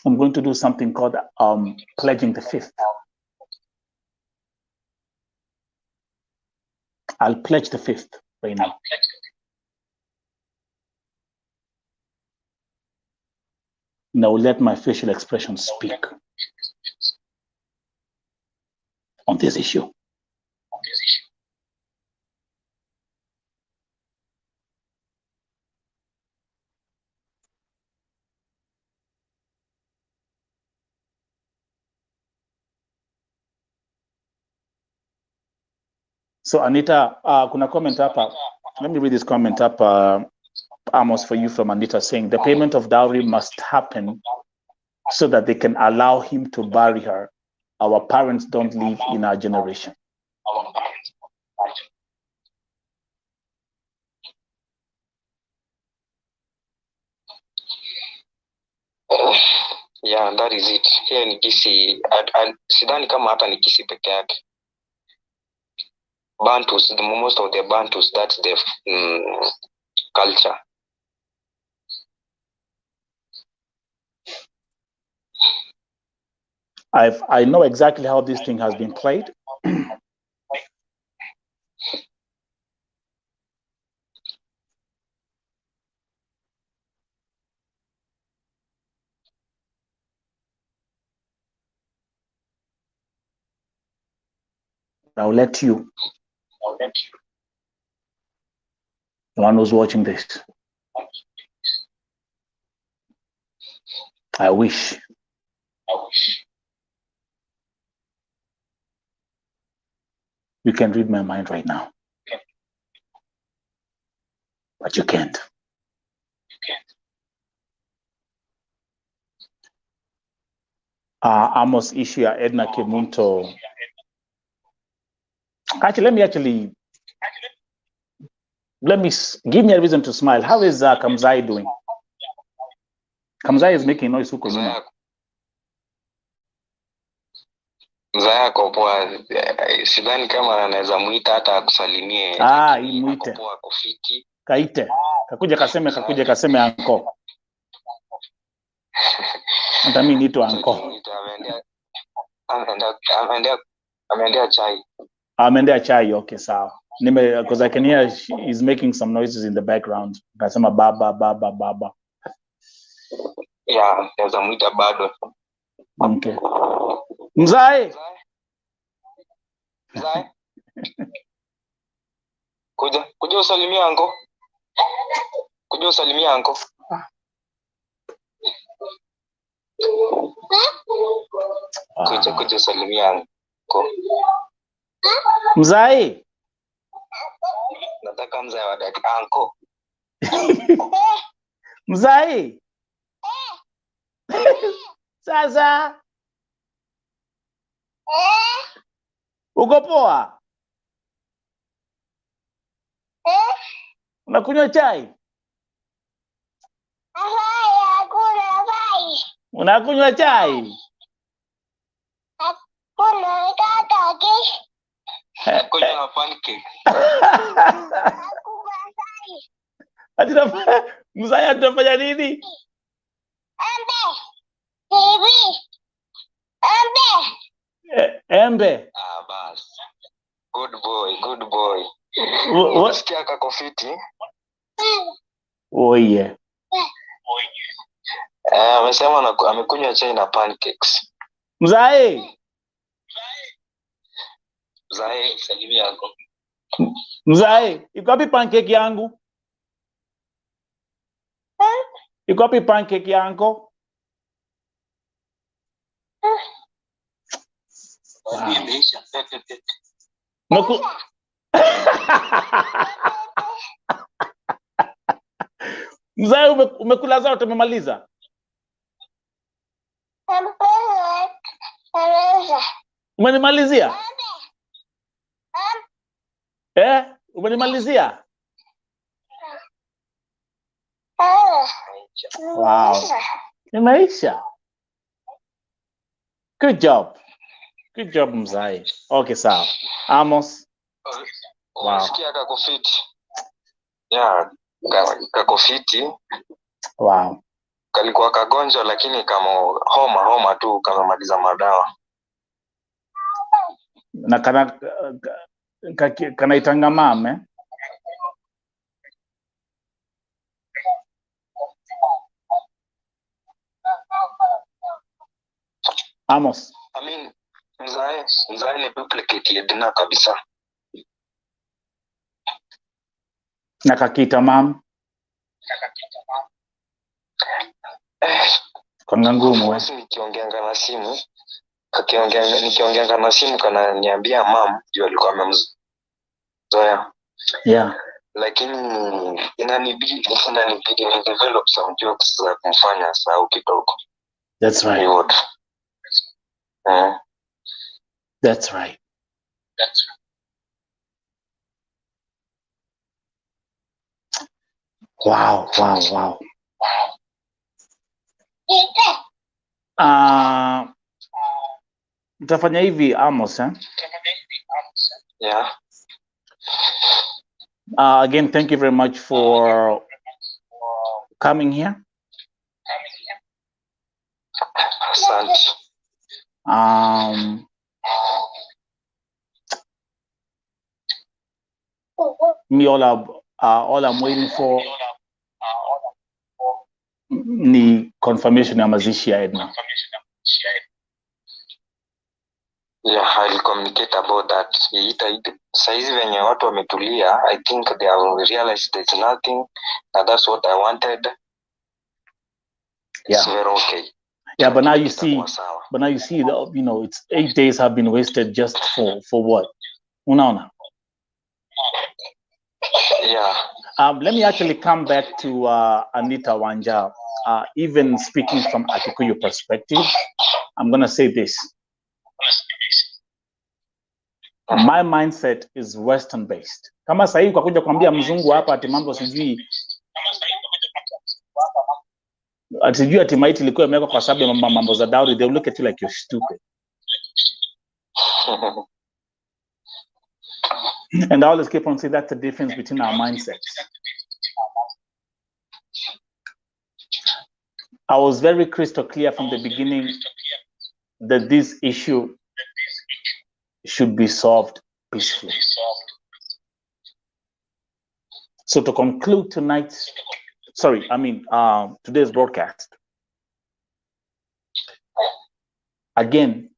I'm going to do something called pledging the fifth. I'll pledge the fifth right now. And I will let my facial expression speak on this issue. So Anita, kuna comment hapa. Let me read this comment up, Amos, for you from Anita, saying the payment of dowry must happen so that they can allow him to bury her. Our parents don't live in our generation. Yeah, that is it. Here ni Kisi, sidhani kama hata ni Kisi peke yake. Bantus, most of the Bantus, that's the culture. I know exactly how this thing has been played. I'll let you, the one who's watching this. I wish you can read my mind right now, but you can't. Amos issue Edna Kemunto. Actually, let me give me a reason to smile. How is Kamzai doing? Kamzai is making noise huko nyuma. Mzaya ako poa, sidhani kama anaweza muita hata akusalimie. Imuite. Poa kufiti. Kaite. Kakuja kaseme anko. Hata mimi nito anko. Ameendea chai. Ameendea chai, okay, sawa. Because I can hear he's making some noises in the background. Kasema baba. Yeah, naweza muita bado. Okay. Mzai. Kuja usalimia anko. Kuja usalimia anko. Mzai. Nataka mzai wa dadi anko. Mzai. Sasa. Uko poa? Unakunywa chai? Unakunywa chai? Nakunywa pancake. Mzee atafanya nini? Embe. Bas. Good boy. Unasikia kako fiti? Oh yeah. Amesema amekunywa chai na pancakes. Mzee, salimia yako. Mzee, iko wapi pancake yangu? Iko wapi pancake yangu? Wow. Mzee, umekula zote, umemaliza? Umenimalizia? Umenimalizia? Wow. Imeisha. Good job, mzee. Okay, sawa. Amos. Wow. Unasikia kako fiti? Yeah, kako fiti. Wow. Kalikuwa kagonjwa lakini kama homa tu kama maliza madawa. Na kana itanga mame. Amos. I mean, mzae ni duplicate Edhah kabisa. Na kakita mam. Kwa ngumu wewe. Nikiongea na simu kana niambia mam ndio alikuwa amemzoea. Yeah. Lakini inanibidi ni develop some jokes za kumfanya sahau kidogo. That's right. That's right. Wow. Mtafanya hivi Amos, Yeah. Again, thank you very much for coming here. Asante. Me all I'm waiting for ni confirmation ya mazishi ya Edhah. Yeah, I'll communicate about that. Saizi venye watu wametulia, I think they have realized there's nothing, and that's what I wanted. It's very okay. Yeah, but now you see, it's 8 days have been wasted just for what? Unaona? Yeah. Let me actually come back to Anita Wanja. Even speaking from a Kikuyu perspective, I'm going to say this. My mindset is Western based. Kama sahi kwa kuja kuambia mzungu hapa ati mambo sijui ati maiti ilikuwa imewekwa kwa sababu ya mambo za dowry, they will look at you like you're stupid. And I always keep on saying that's the difference between our mindsets. I was very crystal clear from the beginning that this issue should be solved peacefully. So to conclude today's broadcast, again,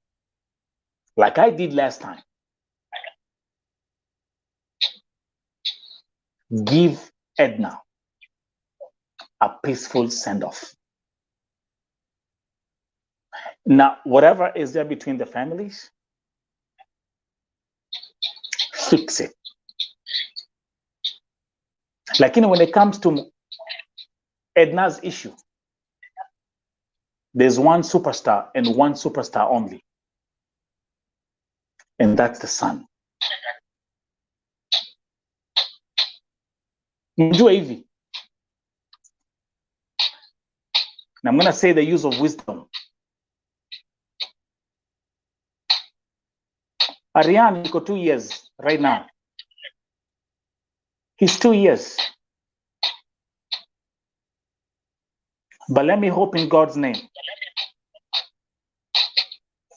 like I did last time, give Edhah a peaceful send-off. Now, whatever is there between the families, fix it. Like, when it comes to Ednah's issue, there's one superstar and one superstar only, and that's the son. Mjua hivi. And I'm going to say the use of wisdom. Ariane iko 2 years right now. He's 2 years. But let me hope in God's name.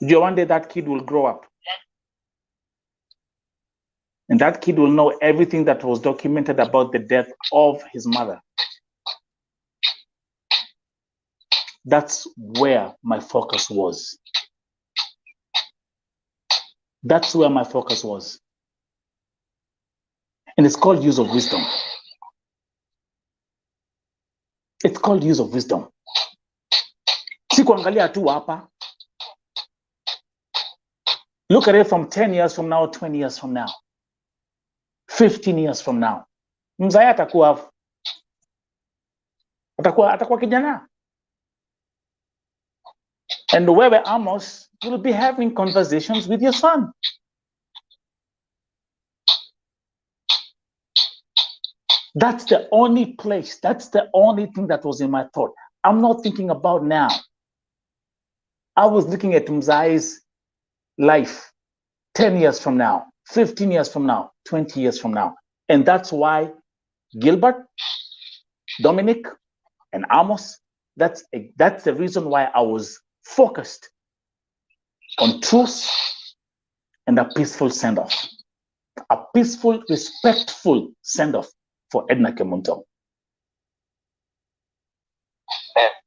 One day that kid will grow up. And that kid will know everything that was documented about the death of his mother. That's where my focus was. That's where my focus was. And it's called use of wisdom. It's called use of wisdom. Si kuangalia tu hapa. Look at it from 10 years from now, 20 years from now, 15 years from now. Mzaya atakuwa kijana. And wewe Amos, you'll be having conversations with your son. That's the only place, that's the only thing that was in my thought. I'm not thinking about now. I was looking at Mzaya's life 10 years from now, 15 years from now, 20 years from now. And that's why Gilbert, Dominic, and Amos, that's the reason why I was focused on truth and a peaceful send-off. A peaceful, respectful send-off for Ednah Kemunto.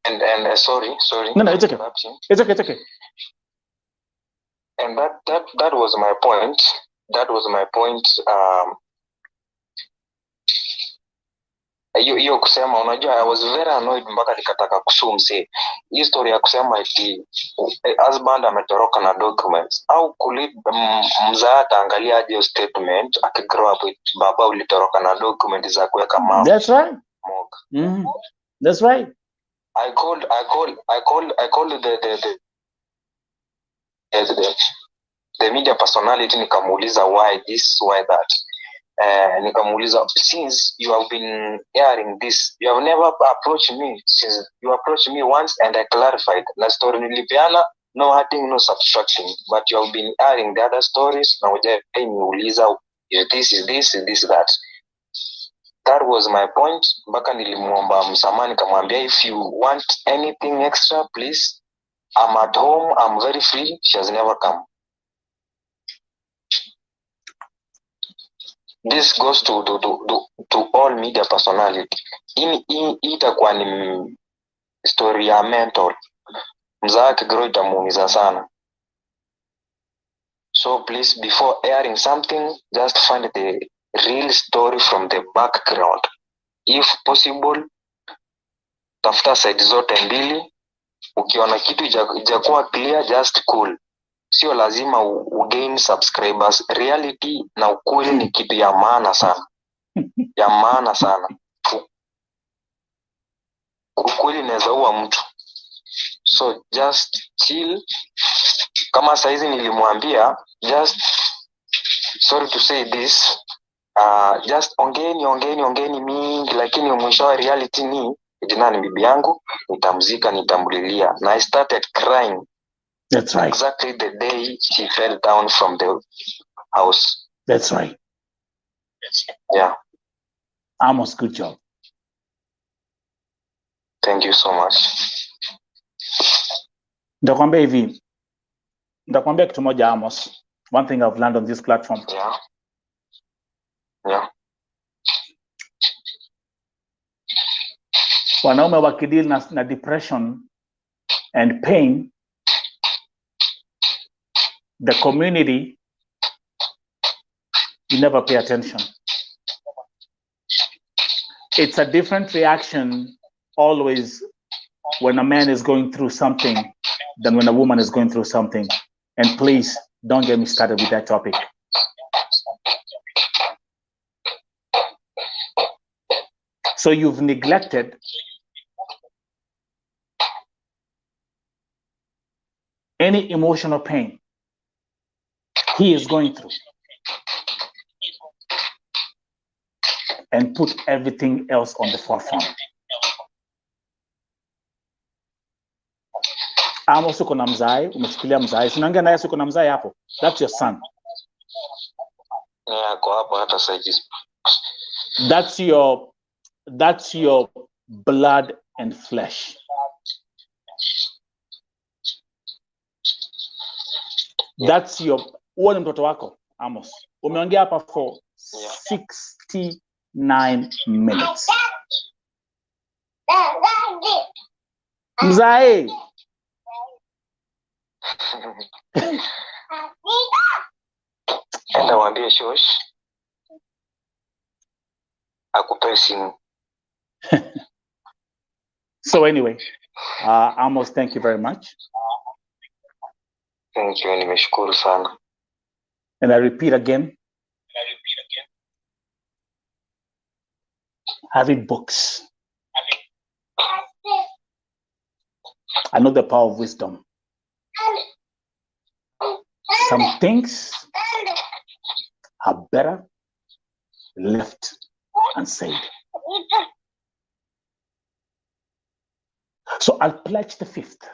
And sorry. No, it's okay. It's okay. And that was my point. That was my point. Hiyo kusema, unajua, I was very annoyed mpaka nikataka kusumse hii story ya kusema eti husband ametoroka na documents. Au mzaa ataangalia aje statement akigrow up with baba ulitoroka na documents za kuweka mama. That's right. That's right. I called the media personality, nikamuuliza why this, why that. Nikamuuliza, since you have been hearing this, you have never approached me. Since you approached me once and I clarified, na story nilipeana, no adding, no subtraction, but you have been hearing the other stories. Na hujaniuliza if this is this, this, that. That was my point. Mpaka nilimuomba msamaha, nikamwambia, if you want anything extra, please, I'm at home, I'm very free. She has never come. This goes to all media personality. Itakuwa ni story ya mental. Mzaa akigrow itamuumiza sana. So please, before airing something, just find the real story from the background. If possible, tafuta side zote mbili. Ukiona kitu ijakuwa clear, just cool. Sio lazima ugain subscribers. Reality na ukweli ni kitu ya maana sana. Ya maana sana. Ukweli inaweza ua mtu. So just chill. Kama saizi nilimwambia, just, sorry to say this, just ongeni mingi, lakini mwisho wa reality ni Ednah ni bibi yangu, nitamzika, nitamlilia. Na I started crying. That's right. Exactly the day she fell down from the house. That's right. Yeah. Amos, good job. Thank you so much. Ndakwambia kitu moja, Amos. One thing I've learned on this platform. Yeah. Wanaume wakidili na depression and pain, the community, you never pay attention. It's a different reaction always when a man is going through something than when a woman is going through something. And please, don't get me started with that topic. So you've neglected any emotional pain he is going through and put everything else on the forefront. Amos uko na mzai, umechukulia mzai. Sinaongea naye uko na mzai hapo. That's your son. That's your blood and flesh. That's your uone mtoto wako Amos. Umeongea hapa for 69 minutes. Mzae. Enda waambie shosh. Akupe simu. So anyway, Amos, thank you very much. Thank you, nimeshukuru sana. And I repeat again, having books. I know the power of wisdom. Some things are better left unsaid. So I'll pledge the 5th.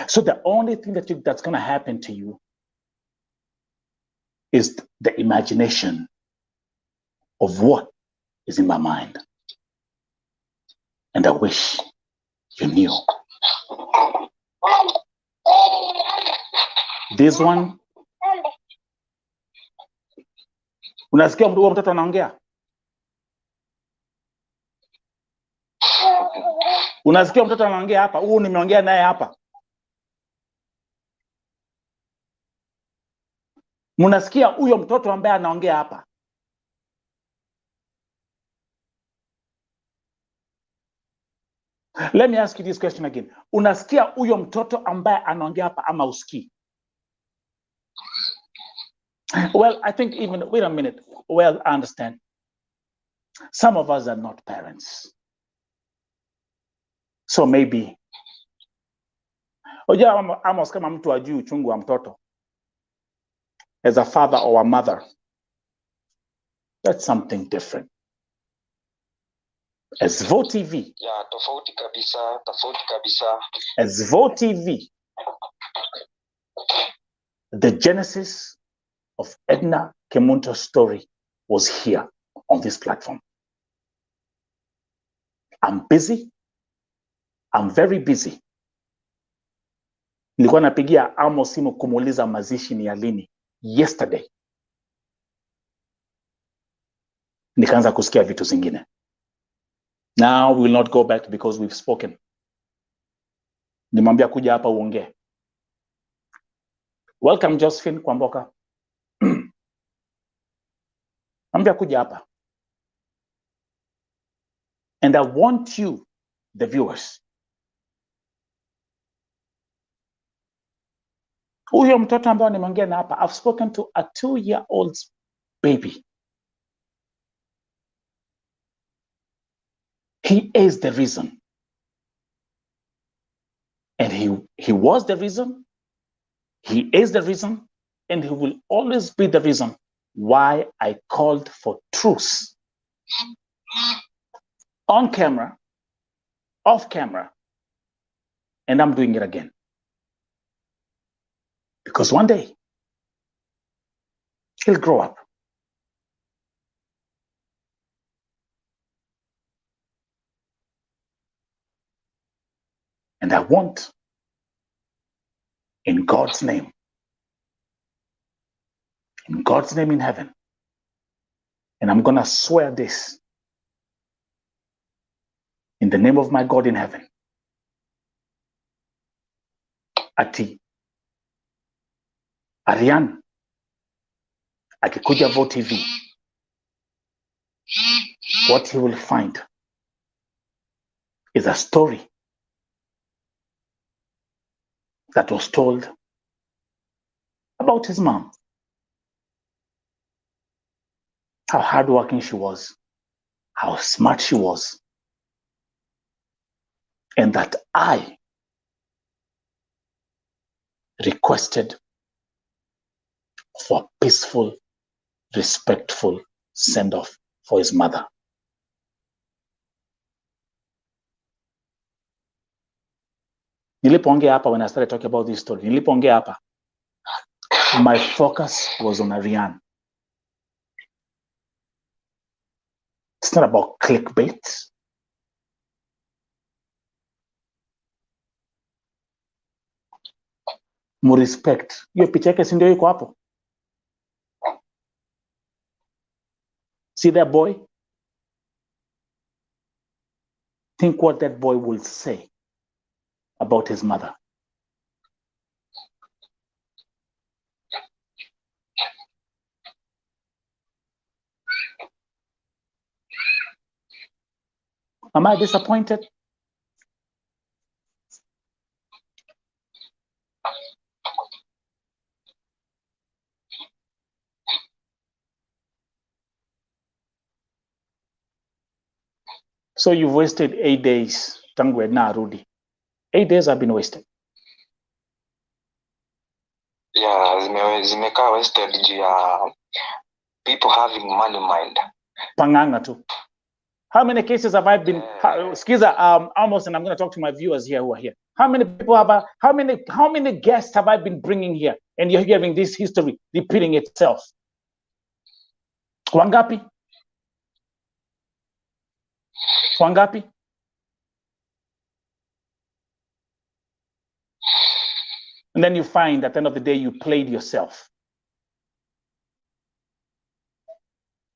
So the only thing that's going to happen to you is the imagination of what is in my mind. And I wish you knew. This one. Unasikia huyo mtoto anaongea? Unasikia mtoto anaongea hapa? Huyu nimeongea naye hapa. Mnasikia huyo mtoto ambaye anaongea hapa? Let me ask you this question again. Unasikia huyo mtoto ambaye anaongea hapa ama usikii? Well, I think even, wait a minute. Well, I understand. Some of us are not parents. So maybe. Oja Amos kama mtu ajui uchungu wa mtoto. As a father or a mother. That's something different. As Vo TV. Yeah, tofauti kabisa. As Vo TV. The genesis of Ednah KEMUNTO'S story was here on this platform. I'm busy. I'm very busy. Nilikuwa napigia Amos simu kumuuliza mazishi ni ya lini yesterday. Nikaanza kusikia vitu zingine. Now we will not go back because we've spoken. Nimwambia kuja hapa uongee. Welcome Josephine Kwamboka. Ambia kuja hapa. And I want you, the viewers. Huyo mtoto ambaye nimeongea na hapa, I've spoken to a 2-year-old baby. He is the reason. And he was the reason. He is the reason. And he will always be the reason why I called for truce. On camera, off camera, and I'm doing it again. Because one day, he'll grow up. And I want, in God's name in heaven, and I'm going to swear this, in the name of my God in heaven, ati Ariane akikuja Vo TV, what he will find is a story that was told about his mom. How hardworking she was, how smart she was, and that I requested for peaceful, respectful send-off for his mother. Nilipoongea hapa when I started talking about this story, nilipoongea hapa, My focus was on Ariane. It's not about clickbait. More respect. Hiyo picha yake si ndio iko hapo? See that boy? Think what that boy will say about his mother. Am I disappointed? So you've wasted 8 days. Tangu Ednah arudi. 8 days have been wasted. Yeah, zimekaa wasted juu ya people having money mind. Panganga too. How many cases have I been? Skiza, Amos, and I'm going to talk to my viewers here who are here. How many people have I? How many guests have I been bringing here? And you're hearing this history repeating itself. Wangapi? Wangapi? And then you find at the end of the day you played yourself.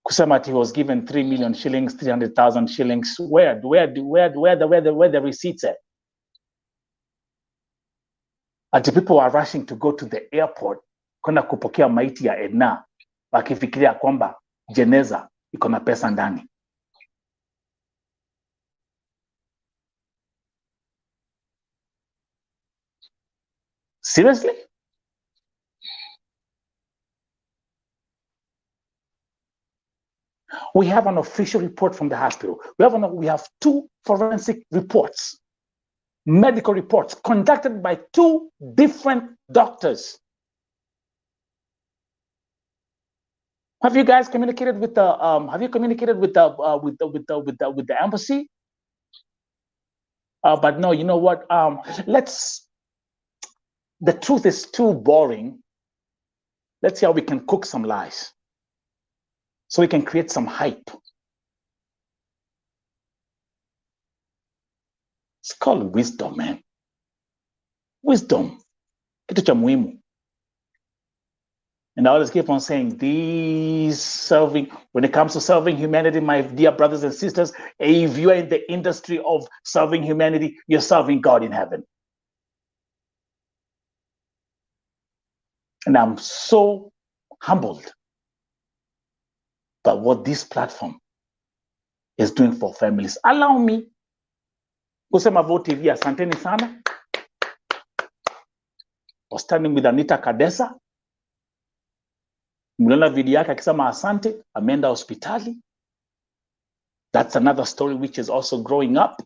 Kusamati was given 3 million shillings, 300,000 shillings. Where the receipts at? And the people are rushing to go to the airport kwenda kupokea maiti ya Ednah, wakifikiria kwamba jeneza iko na pesa ndani. Seriously? We have an official report from the hospital. We have 2 forensic reports, medical reports conducted by 2 different doctors. Have you guys communicated with the? Have you communicated with the embassy? But no, you know what? The truth is too boring. Let's see how we can cook some lies, so we can create some hype. It's called wisdom, man. Wisdom. Kitu cha muhimu. And I always keep on saying, when it comes to serving humanity, my dear brothers and sisters, if you are in the industry of serving humanity, you're serving God in heaven. And I'm so humbled by what this platform is doing for families. Allow me, kusema Vote TV, asanteni sana. I was standing with Anita Kadesa. Mliona video yake akisema asante, ameenda hospitali. That's another story which is also growing up.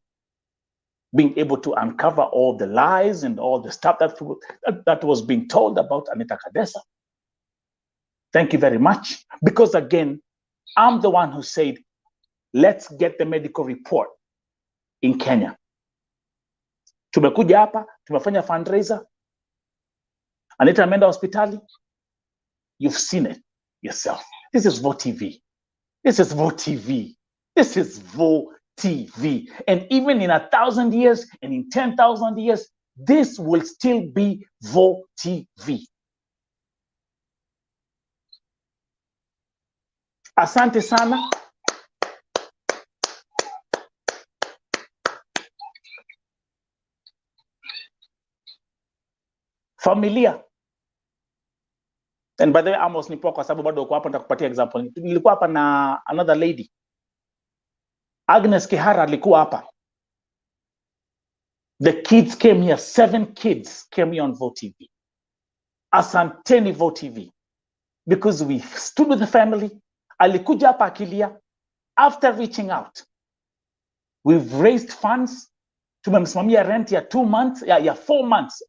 Being able to uncover all the lies and all the stuff that was being told about Anita Kadesa. Thank you very much. Because again, I'm the one who said, let's get the medical report in Kenya. Tumekuja hapa, tumefanya fundraiser. Anita ameenda hospitali. You've seen it yourself. This is Vote TV. This is Vote TV. This is Vote TV. And even in 1,000 years and in 10,000 years, this will still be Vote TV. Asante sana. Familia. And by the way, Amos nipo kwa sababu bado uko hapa, nitakupatia example. Nilikuwa hapa na another lady. Agnes Kihara alikuwa hapa. The kids came here, 7 kids came here on Vote TV. Asanteni Vote TV. Because we stood with the family. Alikuja hapa akilia. After reaching out, we've raised funds. Tumemsimamia rent ya 2 months, ya 4 months.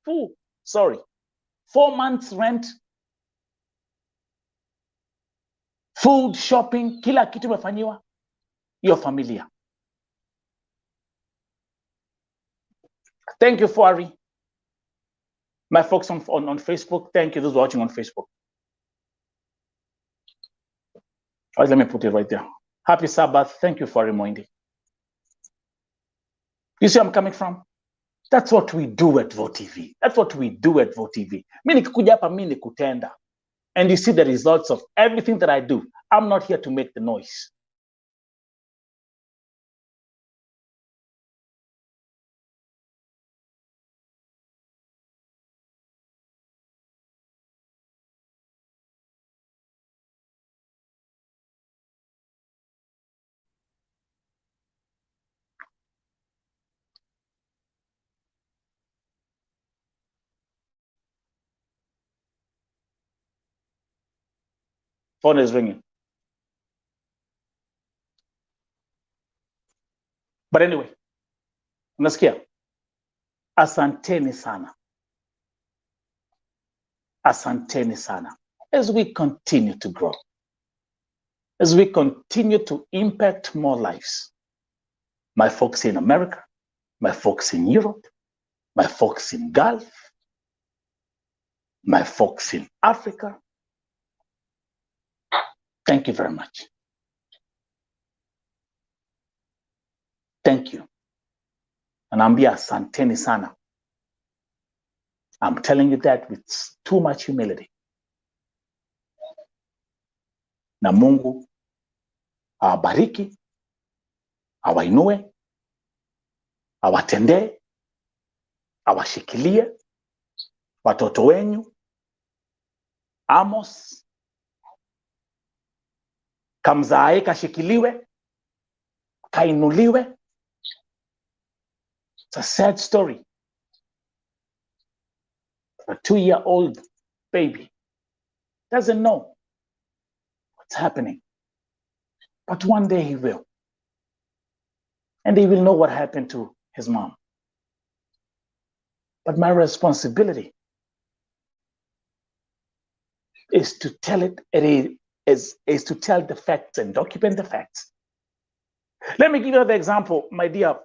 4 months rent. Food, shopping, kila kitu mefanyiwa. Your familia. Thank you, Fuari. My folks on Facebook, thank you. Those watching on Facebook. All right, let me put it right there. Happy Sabbath. Thank you for reminding. You see where I'm coming from? That's what we do at VoTV. That's what we do at VoTV. Mimi nikikuja hapa mimi ni kutenda. And you see the results of everything that I do. I'm not here to make the noise. Phone is ringing. But anyway, unasikia? Asanteni sana. Asanteni sana. As we continue to grow, as we continue to impact more lives, my folks in America, my folks in Europe, my folks in Gulf, my folks in Africa, thank you very much. Thank you. And ambia asanteni sana. I'm telling you that with too much humility. Na Mungu awabariki, awainue, awatendee, awashikilie watoto wenyu. Amos kamzae kashikiliwe, kainuliwe. It's a sad story. A 2-year-old baby doesn't know what's happening. But one day he will. And he will know what happened to his mom. But my responsibility is to tell it, is to tell the facts and document the facts. Let me give you another example, my dear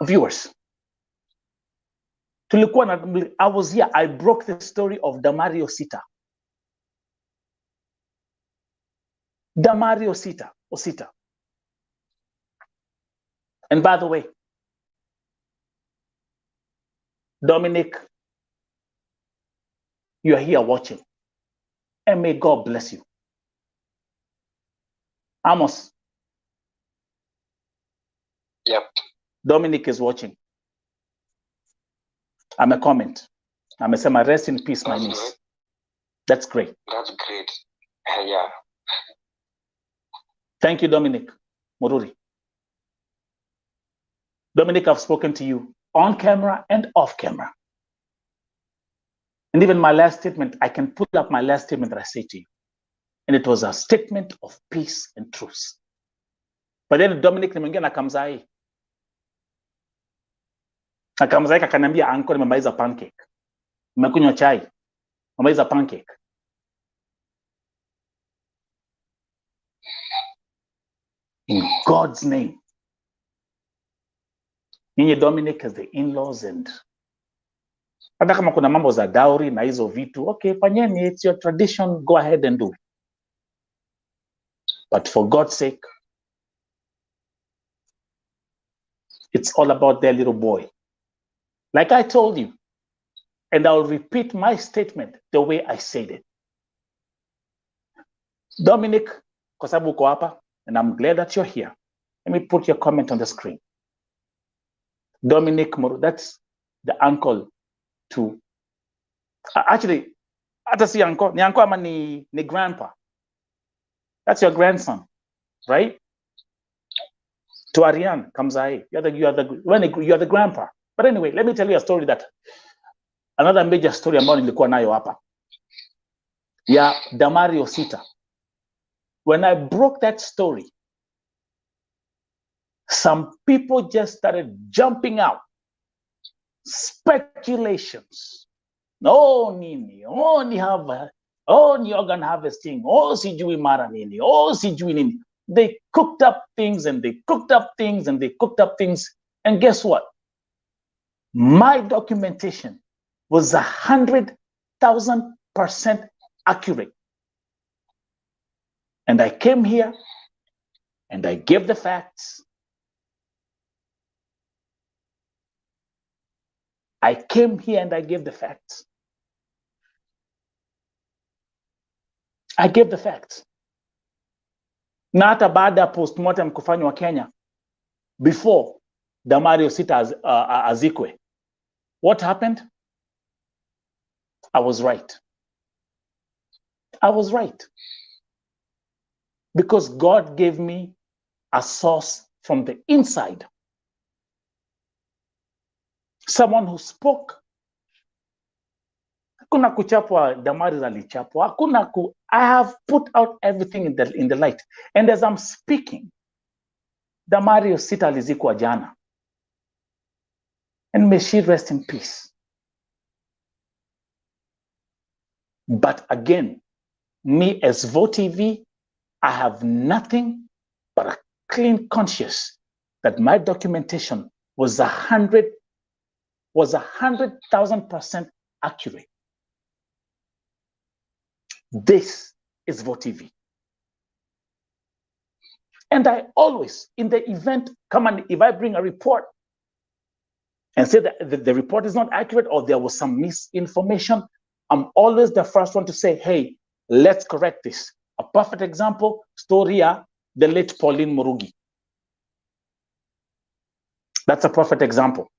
viewers. I was here, I broke the story of Damario Osita. Damario Osita. And by the way, Dominic, you are here watching. And may God bless you. Amos. Yep. Dominic is watching. I'm a comment. I'm a say, rest in peace, my niece. That's great. That's great. Yeah. Thank you, Dominic Mururi. Dominic, I've spoken to you on camera and off camera. And even my last statement, I can pull up my last statement that I said to you. And it was a statement of peace and truce. But then Dominic nimeingia na Kamzai. Na Kamzai kakaniambia uncle nimemaliza pancake. Nimekunywa chai. Nimemaliza pancake. In God's name. Ninyi Dominic as the in-laws and hata kama kuna mambo za dowry na hizo vitu, okay, fanyeni, it's your tradition, go ahead and do it. But for God's sake, it's all about their little boy. Like I told you, and I'll repeat my statement the way I said it. Dominic, kwa sababu uko hapa, and I'm glad that you're here. Let me put your comment on the screen. Dominic, that's the uncle to, actually, hata si uncle, ni uncle ama ni grandpa. That's your grandson, right? To Ariane Kamzai, you're the grandpa. But anyway, let me tell you a story another major story ambayo nilikuwa nayo hapa. Ya Damario Osita. When I broke that story, some people just started jumping out. Speculations. Oh, nini. Oh, ni organ harvesting. Oh, sijui mara nini. Oh, sijui nini. They cooked up things and they cooked up things and they cooked up things. And guess what? My documentation was 100,000% accurate. And I came here and I gave the facts. I came here and I gave the facts. I gave the facts. Na hata baada ya postmortem kufanywa Kenya, before Damario Sita azikwe, what happened? I was right. I was right. Because God gave me a source from the inside. Someone who spoke. Hakuna kuchapwa, Damaris alichapwa. Hakuna ku, I have put out everything in the light. And as I'm speaking, Damario Sita alizikwa jana. And may she rest in peace. But again, me as VOTV, I have nothing but a clean conscience that my documentation was 100,000% accurate. This is VOTV. And I always, in the event, come and if I bring a report and say that the report is not accurate or there was some misinformation, I'm always the first one to say, hey, let's correct this. A perfect example, Storia, the late Pauline Murugi. That's a perfect example.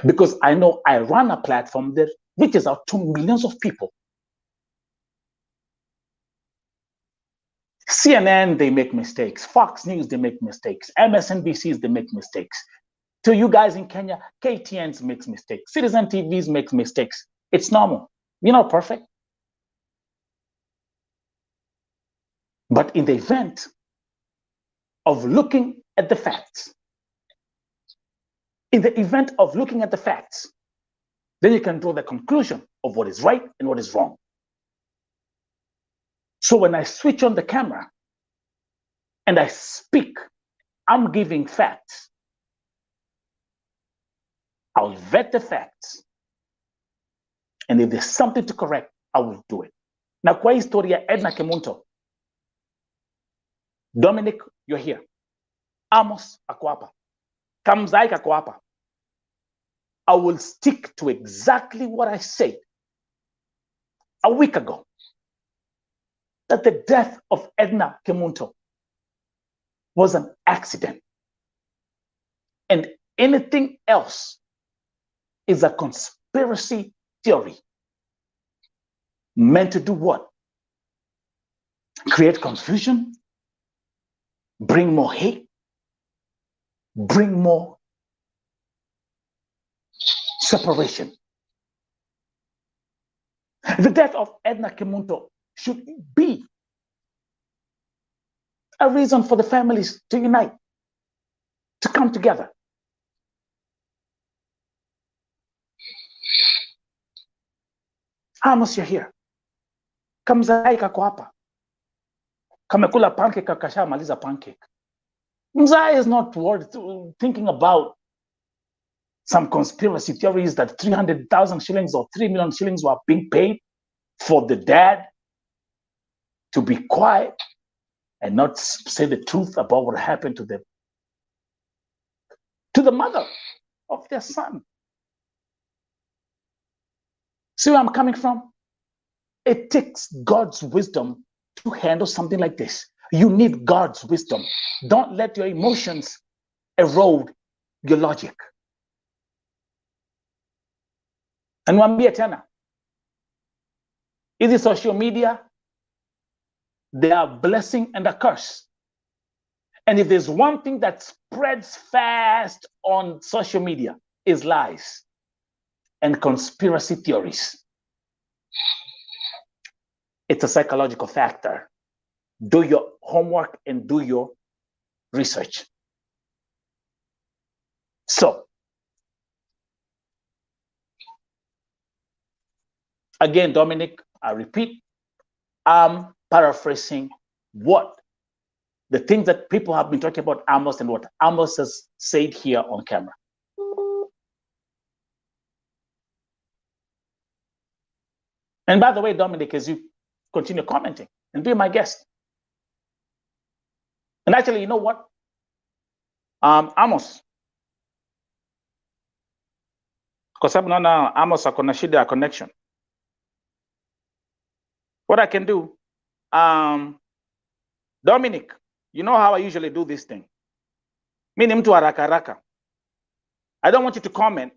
Because I know I run a platform that reaches out to millions of people. CNN, they make mistakes. Fox News, they make mistakes. MSNBCs, they make mistakes. To you guys in Kenya, KTNs makes mistakes. Citizen TVs make mistakes. It's normal. You're not perfect. But in the event of looking at the facts, then you can draw the conclusion of what is right and what is wrong. So when I switch on the camera and I speak, I'm giving facts. I'll vet the facts. And if there's something to correct, I will do it. Now, kwa historia Ednah Kemunto, Dominic, you're here. Amos ako hapa. Kamzaik ako hapa. I will stick to exactly what I said a week ago. That the death of Ednah Kemunto was an accident. And anything else is a conspiracy theory. Meant to do what? Create confusion, bring more hate, bring more separation. The death of Ednah Kemunto should be a reason for the families to unite, to come together. Amos, you're here. Kamzai kako hapa. Kamekula pancake kakasha maliza pancake. Mzai is not thinking about some conspiracy theories that 300,000 shillings or 3 million shillings were being paid for the dad to be quiet and not say the truth about what happened to them, to the mother of their son. See where I'm coming from? It takes God's wisdom to handle something like this. You need God's wisdom. Don't let your emotions erode your logic. And wambia tena, is it social media? They are a blessing and a curse. And if there's one thing that spreads fast on social media, is lies and conspiracy theories. It's a psychological factor. Do your homework and do your research. So, again, Dominic, I repeat, I'm paraphrasing what the things that people have been talking about Amos and what Amos has said here on camera. And by the way, Dominic, as you continue commenting and be my guest. And actually, you know what? Amos. Kwa sababu naona Amos akona shida ya connection. What I can do, Dominic, you know how I usually do this thing. Mi ni mtu haraka haraka. I don't want you to comment.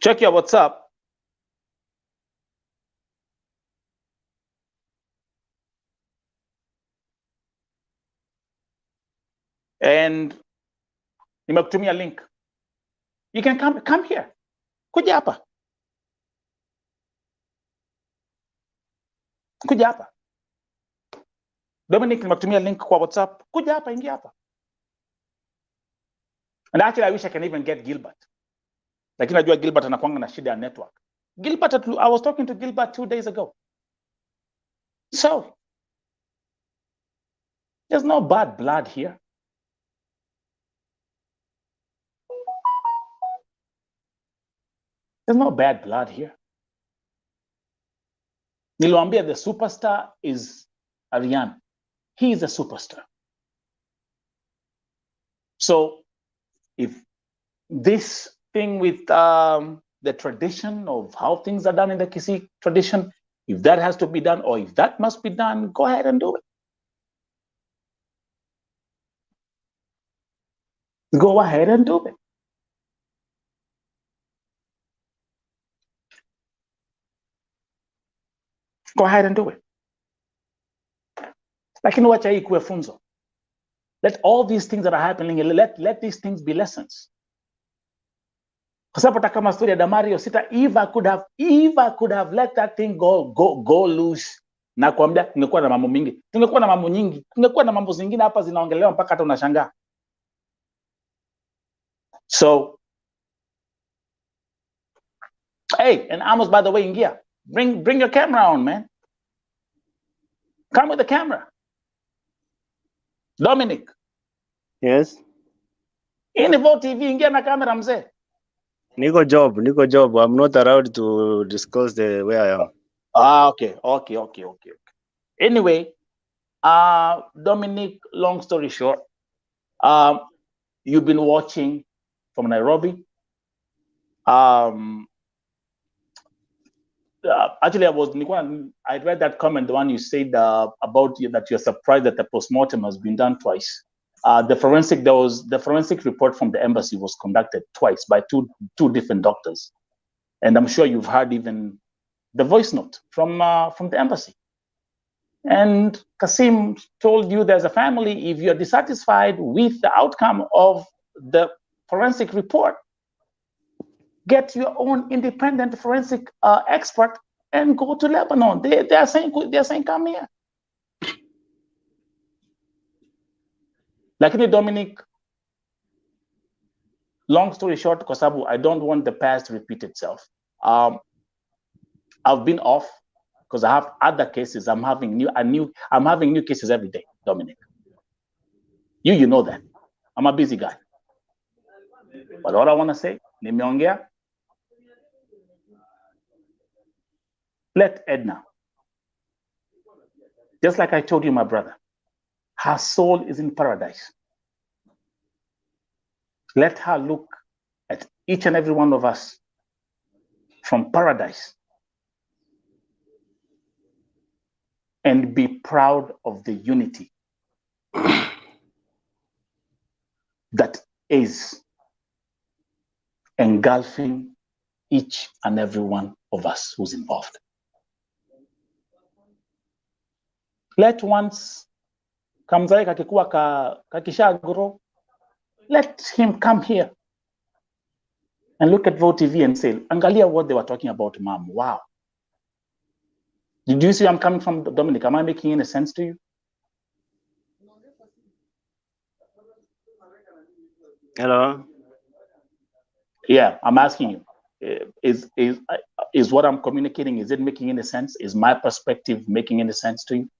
Check your WhatsApp. And nimekutumia link. You can come here. Kuja hapa. Kuja hapa. Dominic, nimekutumia link kwa WhatsApp. Kuja hapa, ingia hapa. And actually, I wish I can even get Gilbert. Lakini najua Gilbert anakuanga na shida ya network. Gilbert, I was talking to Gilbert 2 days ago. So, there's no bad blood here. There's no bad blood here. Niliwaambia the superstar is Ariane. He is a superstar. So, if this thing with the tradition of how things are done in the Kisii tradition, if that has to be done or if that must be done, go ahead and do it. Go ahead and do it. Go ahead and do it. Lakini wacha hii ikuwe funzo. Let all these things that are happening, let these things be lessons. Kwa sababu hata kama story ya Damario Sita, Eva could have let that thing go loose. Na kuambia tungekuwa na mambo mingi. Tungekuwa na mambo nyingi. Tungekuwa na mambo zingine hapa zinaongelewa mpaka hata unashangaa. So, hey, and Amos, by the way, ingia. Bring your camera on, man. Come with the camera. Dominic. Yes. In Evo TV, ingia na camera mzee. Niko job. I'm not allowed to discuss where I am. Okay. Anyway, Dominic, long story short, you've been watching from Nairobi. Actually, I read that comment, the one you said about that you're surprised that the postmortem has been done twice. The forensic report from the embassy was conducted twice by two different doctors, and I'm sure you've heard even the voice note from the embassy. And Kasim told you there's a family, if you're dissatisfied with the outcome of the forensic report, get your own independent forensic expert and go to Lebanon. They are saying come here. Lakini Dominic, long story short, kwa sababu I don't want the past to repeat itself. I've been off because I have other cases. I'm having new cases every day, Dominic. You know that. I'm a busy guy. But all I want to say, nimeongea. Let Edna, just like I told you, my brother, her soul is in paradise. Let her look at each and every one of us from paradise and be proud of the unity that is engulfing each and every one of us who's involved. Let once Kamzai kakikuwa kakishaguro, let him come here and look at Vote TV and say, angalia what they were talking about, Mom. Wow. Did you see I'm coming from, Dominic? Am I making any sense to you? Hello. Yeah, I'm asking you. Is what I'm communicating, is it making any sense? Is my perspective making any sense to you?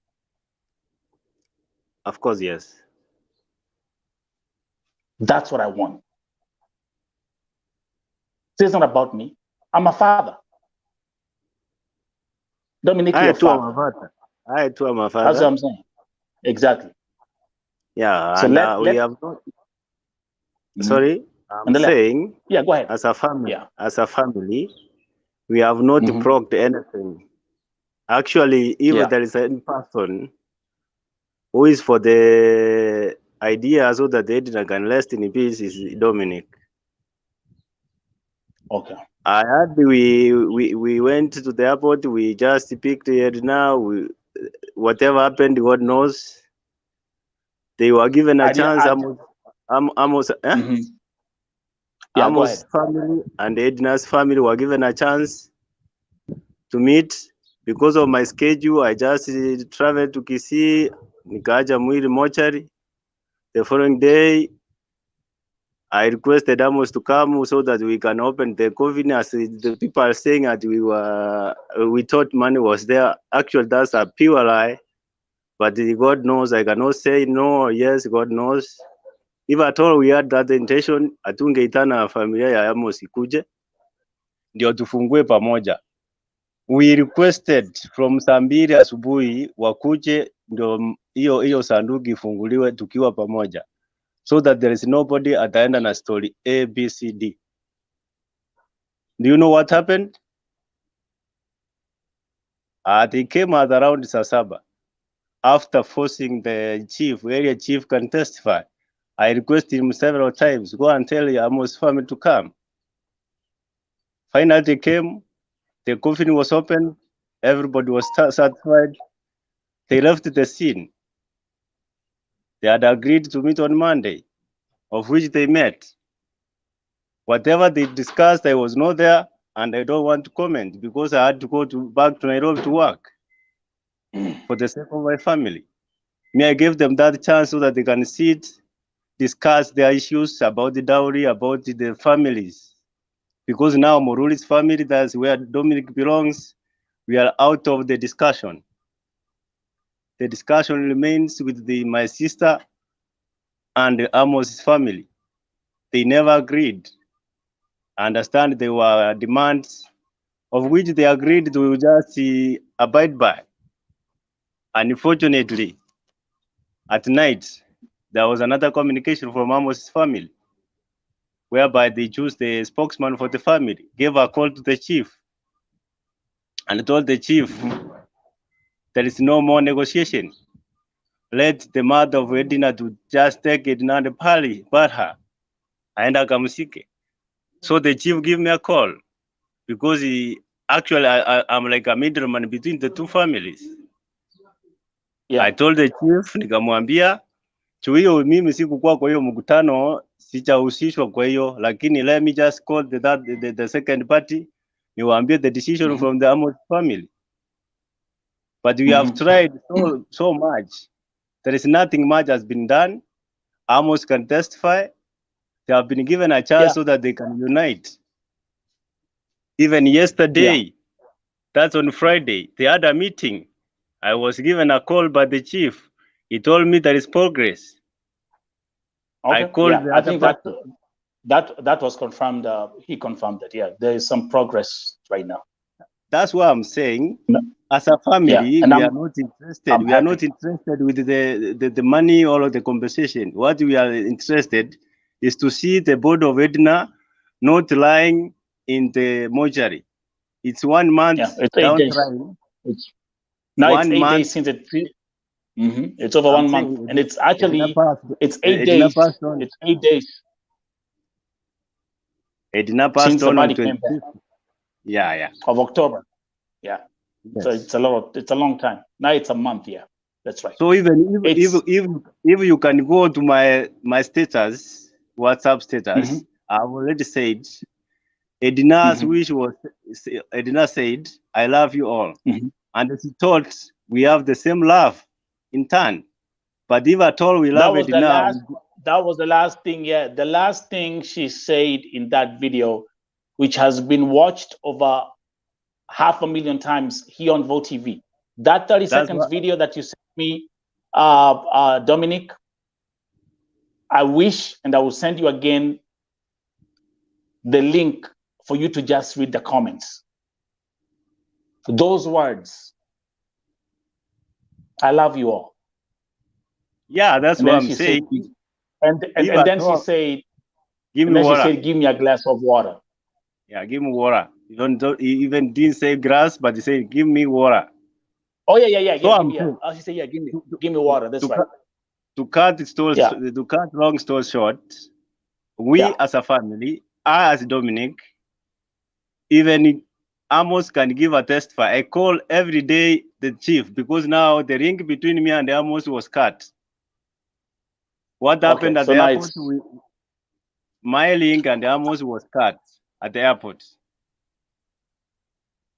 Of course, yes. That's what I want. It's not about me. I'm a father. Dominic, your father. I too am a father. That's what I'm saying. Exactly. Yeah, so and we have not. Sorry, I'm saying. Yeah, go ahead. As a family, we have not blocked anything. Actually, even there is a person who is for the idea so that the Edhah can rest in peace is Dominic. Okay. I heard we went to the airport. We just picked Edhah. Whatever happened, God knows. They were given a chance. Amos family and Ednah's family were given a chance to meet. Because of my schedule, I just traveled to Kisii, nikaacha mwili mochari. The following day, I requested Amos to come so that we can open the coffin. As the people are saying that we thought money was there. Actually, that's a pure lie. But God knows, I cannot say no or yes, God knows. If at all we had that intention, atungeitana familia ya Amos ikuje ndio tufungue pamoja. We requested from saa 2 asubuhi wakuje ndio hiyo sanduku ifunguliwe tukiwa pamoja, so that there is nobody ataenda na story A, B, C, D. Do you know what happened? They came at around saa 7. After forcing the area chief can testify, I requested him several times, go and tell Amos family to come. Finally, they came. The coffin was opened. Everybody was satisfied. They left the scene. They had agreed to meet on Monday, of which they met. Whatever they discussed, I was not there, and I don't want to comment because I had to go back to Nairobi to work for the sake of my family. I gave them that chance so that they can sit, discuss their issues about the dowry, about the families. Because now Moruli's family, that's where Dominic belongs, we are out of the discussion. The discussion remains with my sister and Amos' family. They never agreed. I understand there were demands of which they agreed to just abide by. Unfortunately, at night, there was another communication from Amos' family, whereby they chose the spokesman for the family, gave a call to the chief, and told the chief, there is no more negotiation. Let the mother of Edhah to just take Edhah and part her, and akamsike. So the chief gave me a call, because I'm like a middleman between the two families. Yeah. I told the chief, nikamwambia, hiyo mimi sikukuwa kwa hiyo mkutano, sijahusishwa kwa hiyo, lakini let me just call the second party, niwaambie the decision from the Amos family. But we have tried so much. There is nothing much has been done. Amos can testify. They have been given a chance so that they can unite. Even yesterday, that's on Friday, they had a meeting. I was given a call by the chief. He told me there is progress. Okay. I called. Yeah, I think that was confirmed. He confirmed that. Yeah, there is some progress right now. That's what I'm saying. As a family, we are not interested. We are not interested with the money or the compensation. What we are interested is to see the board of Edhah not lying in the mortuary. It's 1 month. Yeah, it's 8 days. It's 8 days since it. It's over 1 month, and it's actually it's 8 days. It's 8 days. Edhah passed on 25th. Yeah. Of October. Yeah. Yes. So it's a long time. Now it's a month. Yeah, that's right. So even if you can go to my status, WhatsApp status, I've already said, Ednah's wish was, Edhah said, I love you all. And she thought we have the same love in turn. But if at all we love Edhah. That was the last thing, the last thing she said in that video, which has been watched over 500,000 times here on Vote TV. That 30 seconds video that you sent me, Dominic, I wish, and I will send you again the link for you to just read the comments. Those words, I love you all. Yeah, that's what I'm saying. And then she said, give me water. She said, give me a glass of water. Yeah, give me water. He even didn't say grass, but he said, give me water. Oh, yeah. Oh, she said, yeah, give me water. That's right. To cut long story short, we as a family, I as Dominic, even Amos can give a testify. I call every day the chief because now the link between me and Amos was cut. What happened at the airport? My link and Amos was cut at the airport.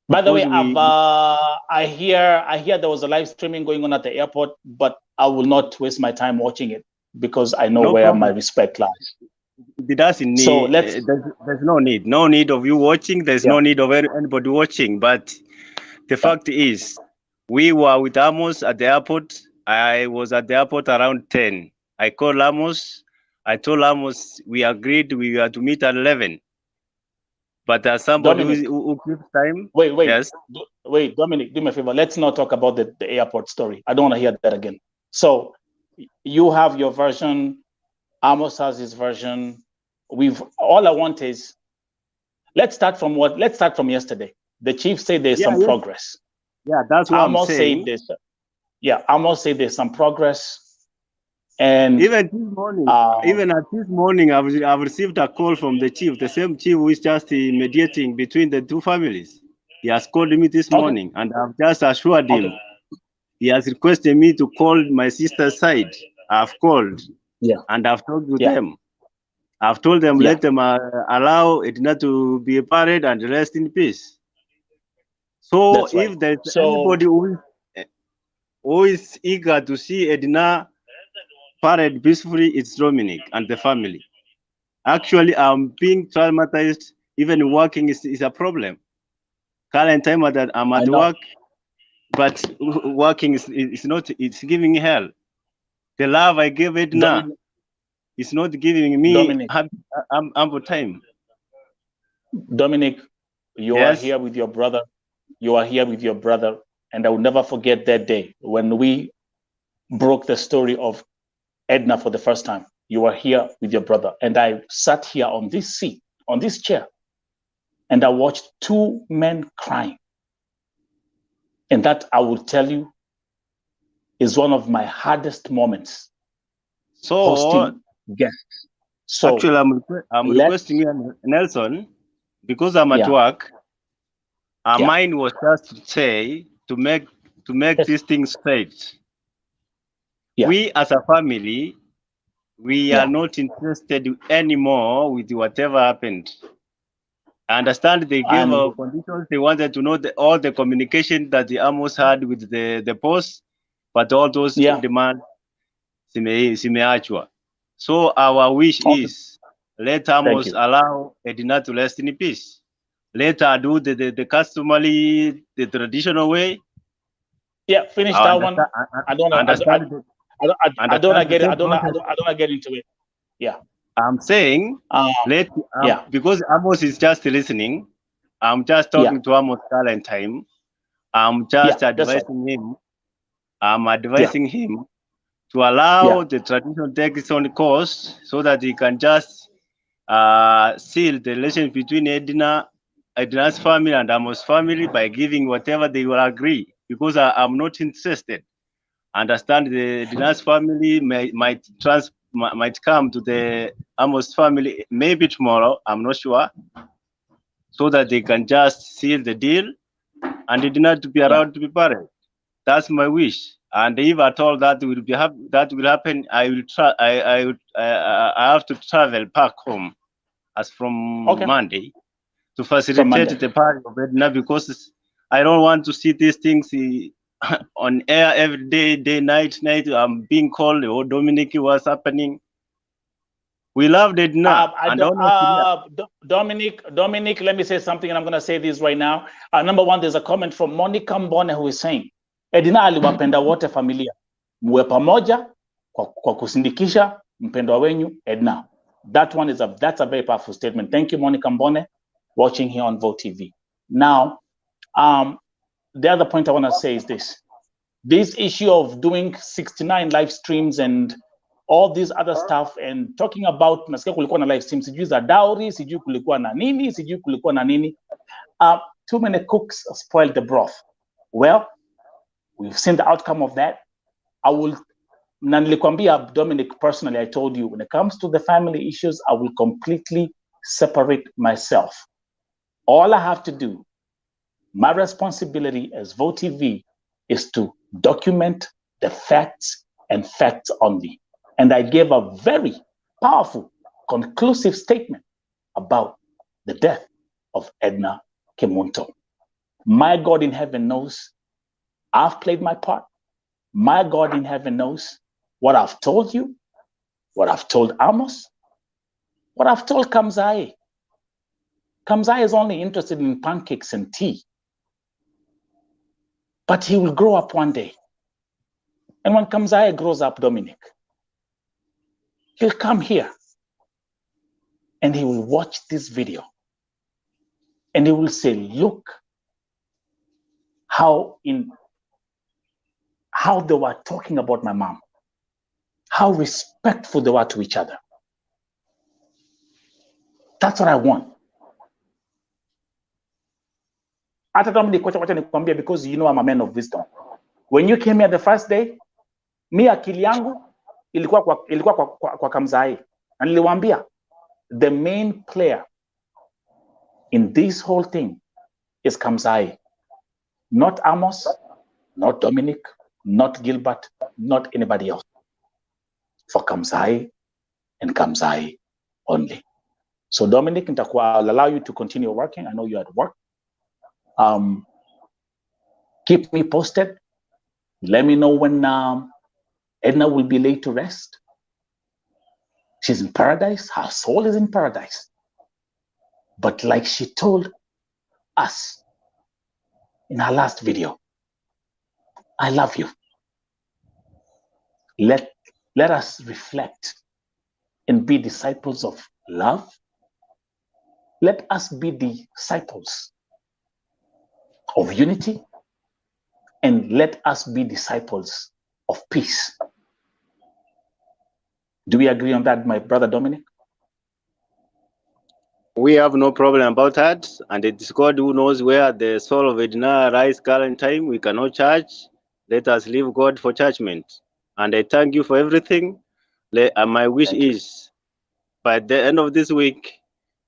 By the way, I hear there was a live streaming going on at the airport, but I will not waste my time watching it because I know where my respect lies. It doesn't need. So there's no need of you watching. There's no need of anybody watching. But the fact is, we were with Amos at the airport. I was at the airport around 10. I called Amos. I told Amos we agreed we were to meet at 11. But as somebody who keeps time. Wait. Yes. Wait, Dominic, do me a favor. Let's not talk about the airport story. I don't want to hear that again. So you have your version. Amos has his version. All I want is, let's start from yesterday. The chief said there's some progress. Yeah, that's what Amos I'm saying. Amos said there's some progress. And even this morning, I've received a call from the chief, the same chief who is just mediating between the two families. He has called me this morning, and I've just assured him. He has requested me to call my sister's side. I've called, and I've talked to them. I've told them let them allow Edna to be buried and rest in peace. So if there's anybody who is eager to see Edna buried peacefully, it's Dominic and the family. Actually, I'm being traumatized. Even working is a problem. Current time that I'm at work, but working is not. It's giving hell. The love I gave Edna is not giving me ample time. Dominic, you are here with your brother. You are here with your brother, and I will never forget that day when we broke the story of Edna for the first time. You were here with your brother, and I sat here on this seat, on this chair, and I watched two men crying. And that, I will tell you, is one of my hardest moments. Hosting guests. So actually, I'm requesting you, Nelson, because I'm at work. Mine was just to say to make these things straight. We as a family, we are not interested anymore with whatever happened. I understand they gave conditions. They wanted to know all the communication that the Amos had with the boss, but all those demands, so our wish is let Amos allow Edna to rest in peace. Let her do the customary, the traditional way. Yeah, finish that one. I don't understand. I don't want to get into it. Yeah. I'm saying because Amos is just listening. I'm just talking to Amos current time. I'm just advising him. I'm advising him to allow the tradition take its own course so that he can just seal the relation between Edna's family and Amos' family by giving whatever they will agree. Because I'm not interested. Understand the Edna's family might come to the Amos family maybe tomorrow. I'm not sure, so that they can just seal the deal and Edna to be allowed to be buried. That's my wish. And if at all that will happen, I will try. I have to travel back home as from Monday to facilitate the party of Edna, because I don't want to see these things on air every day, night. I'm being called, oh, Dominic, what's happening? We loved Edna. Dominic, let me say something, and I'm going to say this right now. Number one, there's a comment from Monica Mbone who is saying, Edna aliwapenda wote familia. Mwe pamoja kwa kusindikisha mpendwa wenyu Ednah. That's a very powerful statement. Thank you, Monica Mbone, watching here on Vote TV. Now, the other point I want to say is this issue of doing 69 live streams and all this other stuff and talking about nasikia kulikuwa na live streams, sijui za dowry, sijui kulikuwa na nini, sijui kulikuwa na nini. Too many cooks spoiled the broth. Well, we've seen the outcome of that. Na nilikwambia Dominic, personally, I told you, when it comes to the family issues, I will completely separate myself. All I have to do, my responsibility as Vote TV, is to document the facts and facts only. And I gave a very powerful, conclusive statement about the death of Ednah Kemunto. My God in heaven knows I've played my part. My God in heaven knows what I've told you, what I've told Amos, what I've told Kamzai. Kamzai is only interested in pancakes and tea. But he will grow up one day. And when Kamzai grows up, Dominic, he'll come here and he will watch this video and he will say, look how they were talking about my mom, how respectful they were to each other. That's what I want. Hata Dominic, wacha nikwambia, because you know I'm a man of wisdom. When you came here the first day, mi akili yangu ilikuwa kwa Kamzai. Na niliwaambia, the main player in this whole thing is Kamzai. Not Amos, not Dominic, not Gilbert, not anybody else. For Kamzai and Kamzai only. So Dominic, I'll allow you to continue working. I know you're at work. Keep me posted. Let me know when Ednah will be laid to rest. She's in paradise. Her soul is in paradise. But like she told us in her last video, I love you. Let us reflect and be disciples of love. Let us be disciples of unity, and let us be disciples of peace. Do we agree on that, my brother Dominic? We have no problem about that, and it is God who knows where the soul of Ednah lies current time. We cannot judge. Let us leave God for judgment. And I thank you for everything. My wish is, by the end of this week,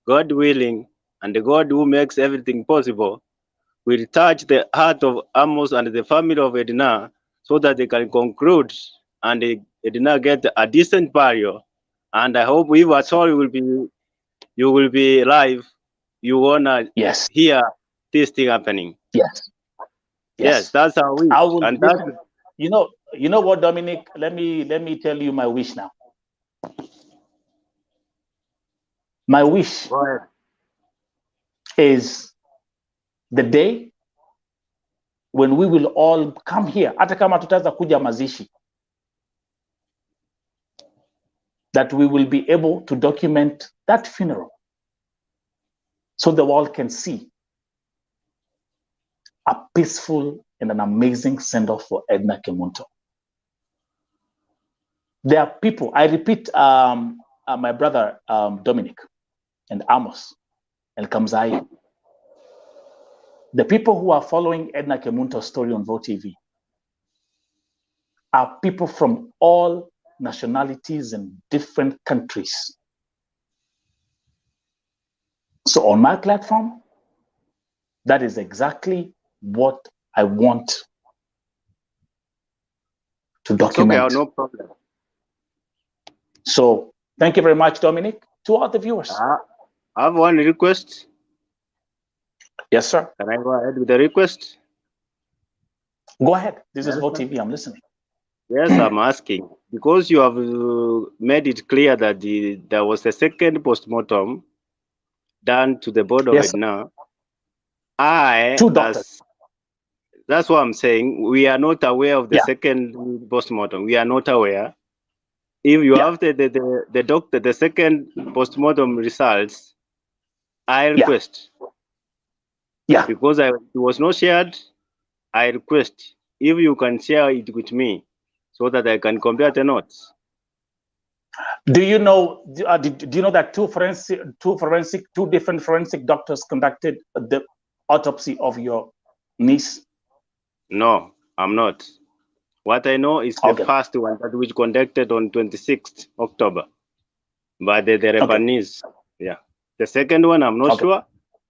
God willing, and the God who makes everything possible, will touch the heart of Amos and the family of Ednah so that they can conclude and Ednah get a decent burial. And I hope if at all you will be alive, you wanna hear this thing happening. Yes, that's our wish. And that's, you know what, Dominic? Let me tell you my wish now. My wish is the day when we will all come here, hata kama tutaanza kuja mazishi, that we will be able to document that funeral so the world can see a peaceful and an amazing send-off for Ednah Kemunto. There are people, I repeat, my brother Dominic and Amos and Kamzai, the people who are following Ednah Kemunto's story on Vote TV are people from all nationalities and different countries. So on my platform, that is exactly what I want to document. Okay, no problem. So thank you very much, Dominic. To all the viewers. I have one request. Yes, sir. Can I go ahead with the request? Go ahead. This is Vote TV. I'm listening. Yes, I'm asking. Because you have made it clear that there was a second postmortem done to the body of Ednah. Two doctors. That's what I'm saying. We are not aware of the second postmortem. We are not aware. if you have the doctor, the second postmortem results, I request. Yeah. Because it was not shared, I request if you can share it with me so that I can compare the notes. Do you know? Do you know that two different forensic doctors conducted the autopsy of your niece? No, I'm not. What I know is the first one that which conducted on 26th October by the Lebanese. Yeah. The second one I'm not sure,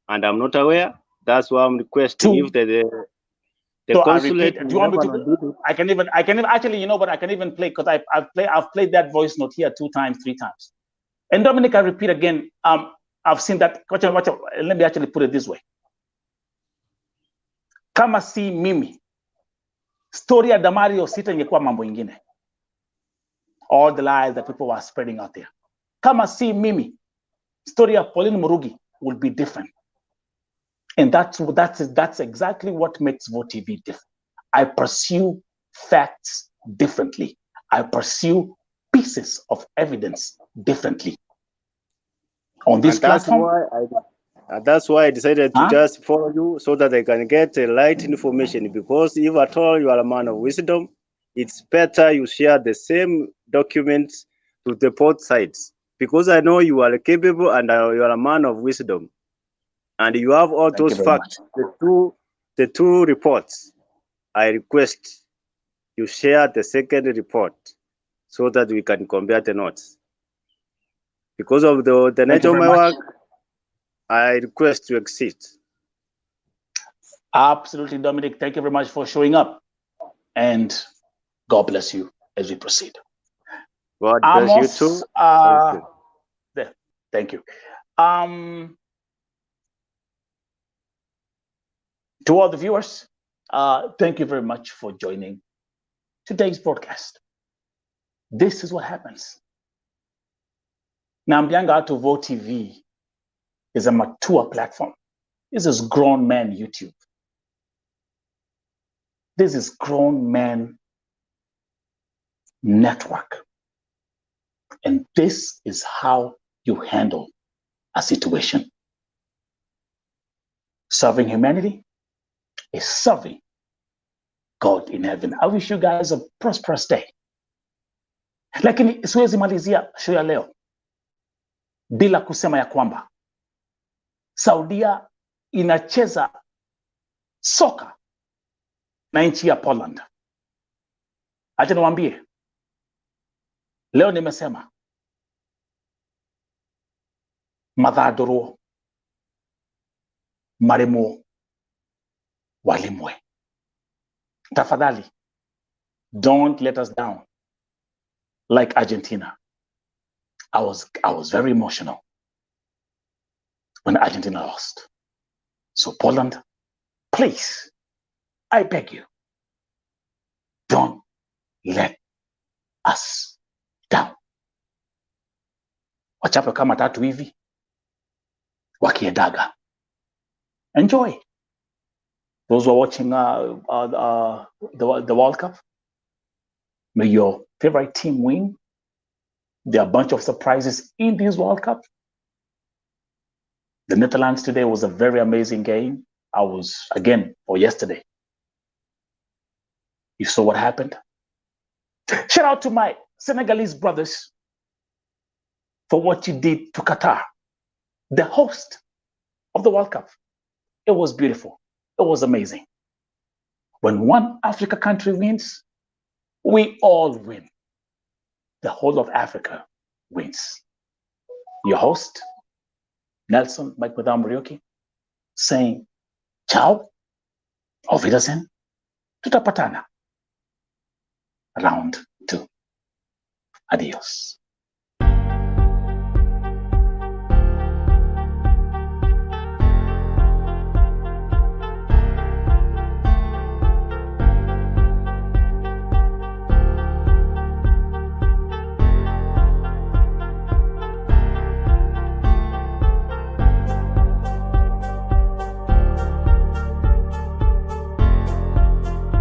and I'm not aware. That's why I'm requesting if the so consulate. I repeat, do you want me to? I can even actually, you know what? I can even play because I've played that voice note here 2 times, 3 times. And Dominic, I repeat again. I've seen that. Watch out. Let me actually put it this way. Kama si mimi, story ya Damario Sita ingekuwa mambo ingine. All the lies that people were spreading out there. Kama si mimi, story ya Pauline Murugi will be different. And that's exactly what makes VOTV different. I pursue facts differently. I pursue pieces of evidence differently. On this platform. That's why I decided to just follow you so that I can get the right information. Because if at all you are a man of wisdom, it's better you share the same documents to the both sides. Because I know you are capable and you are a man of wisdom. And you have all those facts, the two reports. I request you share the second report so that we can compare the notes. Because of the nature of my work, I request to exit. Absolutely, Dominic. Thank you very much for showing up. And God bless you as we proceed. God bless Amos, you too. There. Thank you. To all the viewers, thank you very much for joining today's broadcast. This is what happens. Nambianga to VOTV is a mature platform. This is grown man YouTube. This is grown man network. And this is how you handle a situation. Serving humanity is serving God in heaven. I wish you guys a prosperous day. Lakini siwezi malizia show ya leo bila kusema ya kwamba Saudia inacheza soka na nchi ya Poland. Acha niwaambie, leo nimesema madhadoro maremo walimwe. Tafadhali, don't let us down like Argentina. I was very emotional when Argentina lost. So Poland, please, I beg you, don't let us down. Wachape kama 3 hivi wakiedaga. Enjoy. Those who are watching the World Cup, may your favorite team win. There are a bunch of surprises in this World Cup. The Netherlands today was a very amazing game. I was, again, or yesterday. You saw what happened. Shout out to my Senegalese brothers for what you did to Qatar, the host of the World Cup. It was beautiful. It was amazing. When one Africa country wins, we all win. The whole of Africa wins. Your host, Nelson Mike Madam Ryoki, saying, ciao, auf Wiedersehen, tutapatana. Round 2. Adios.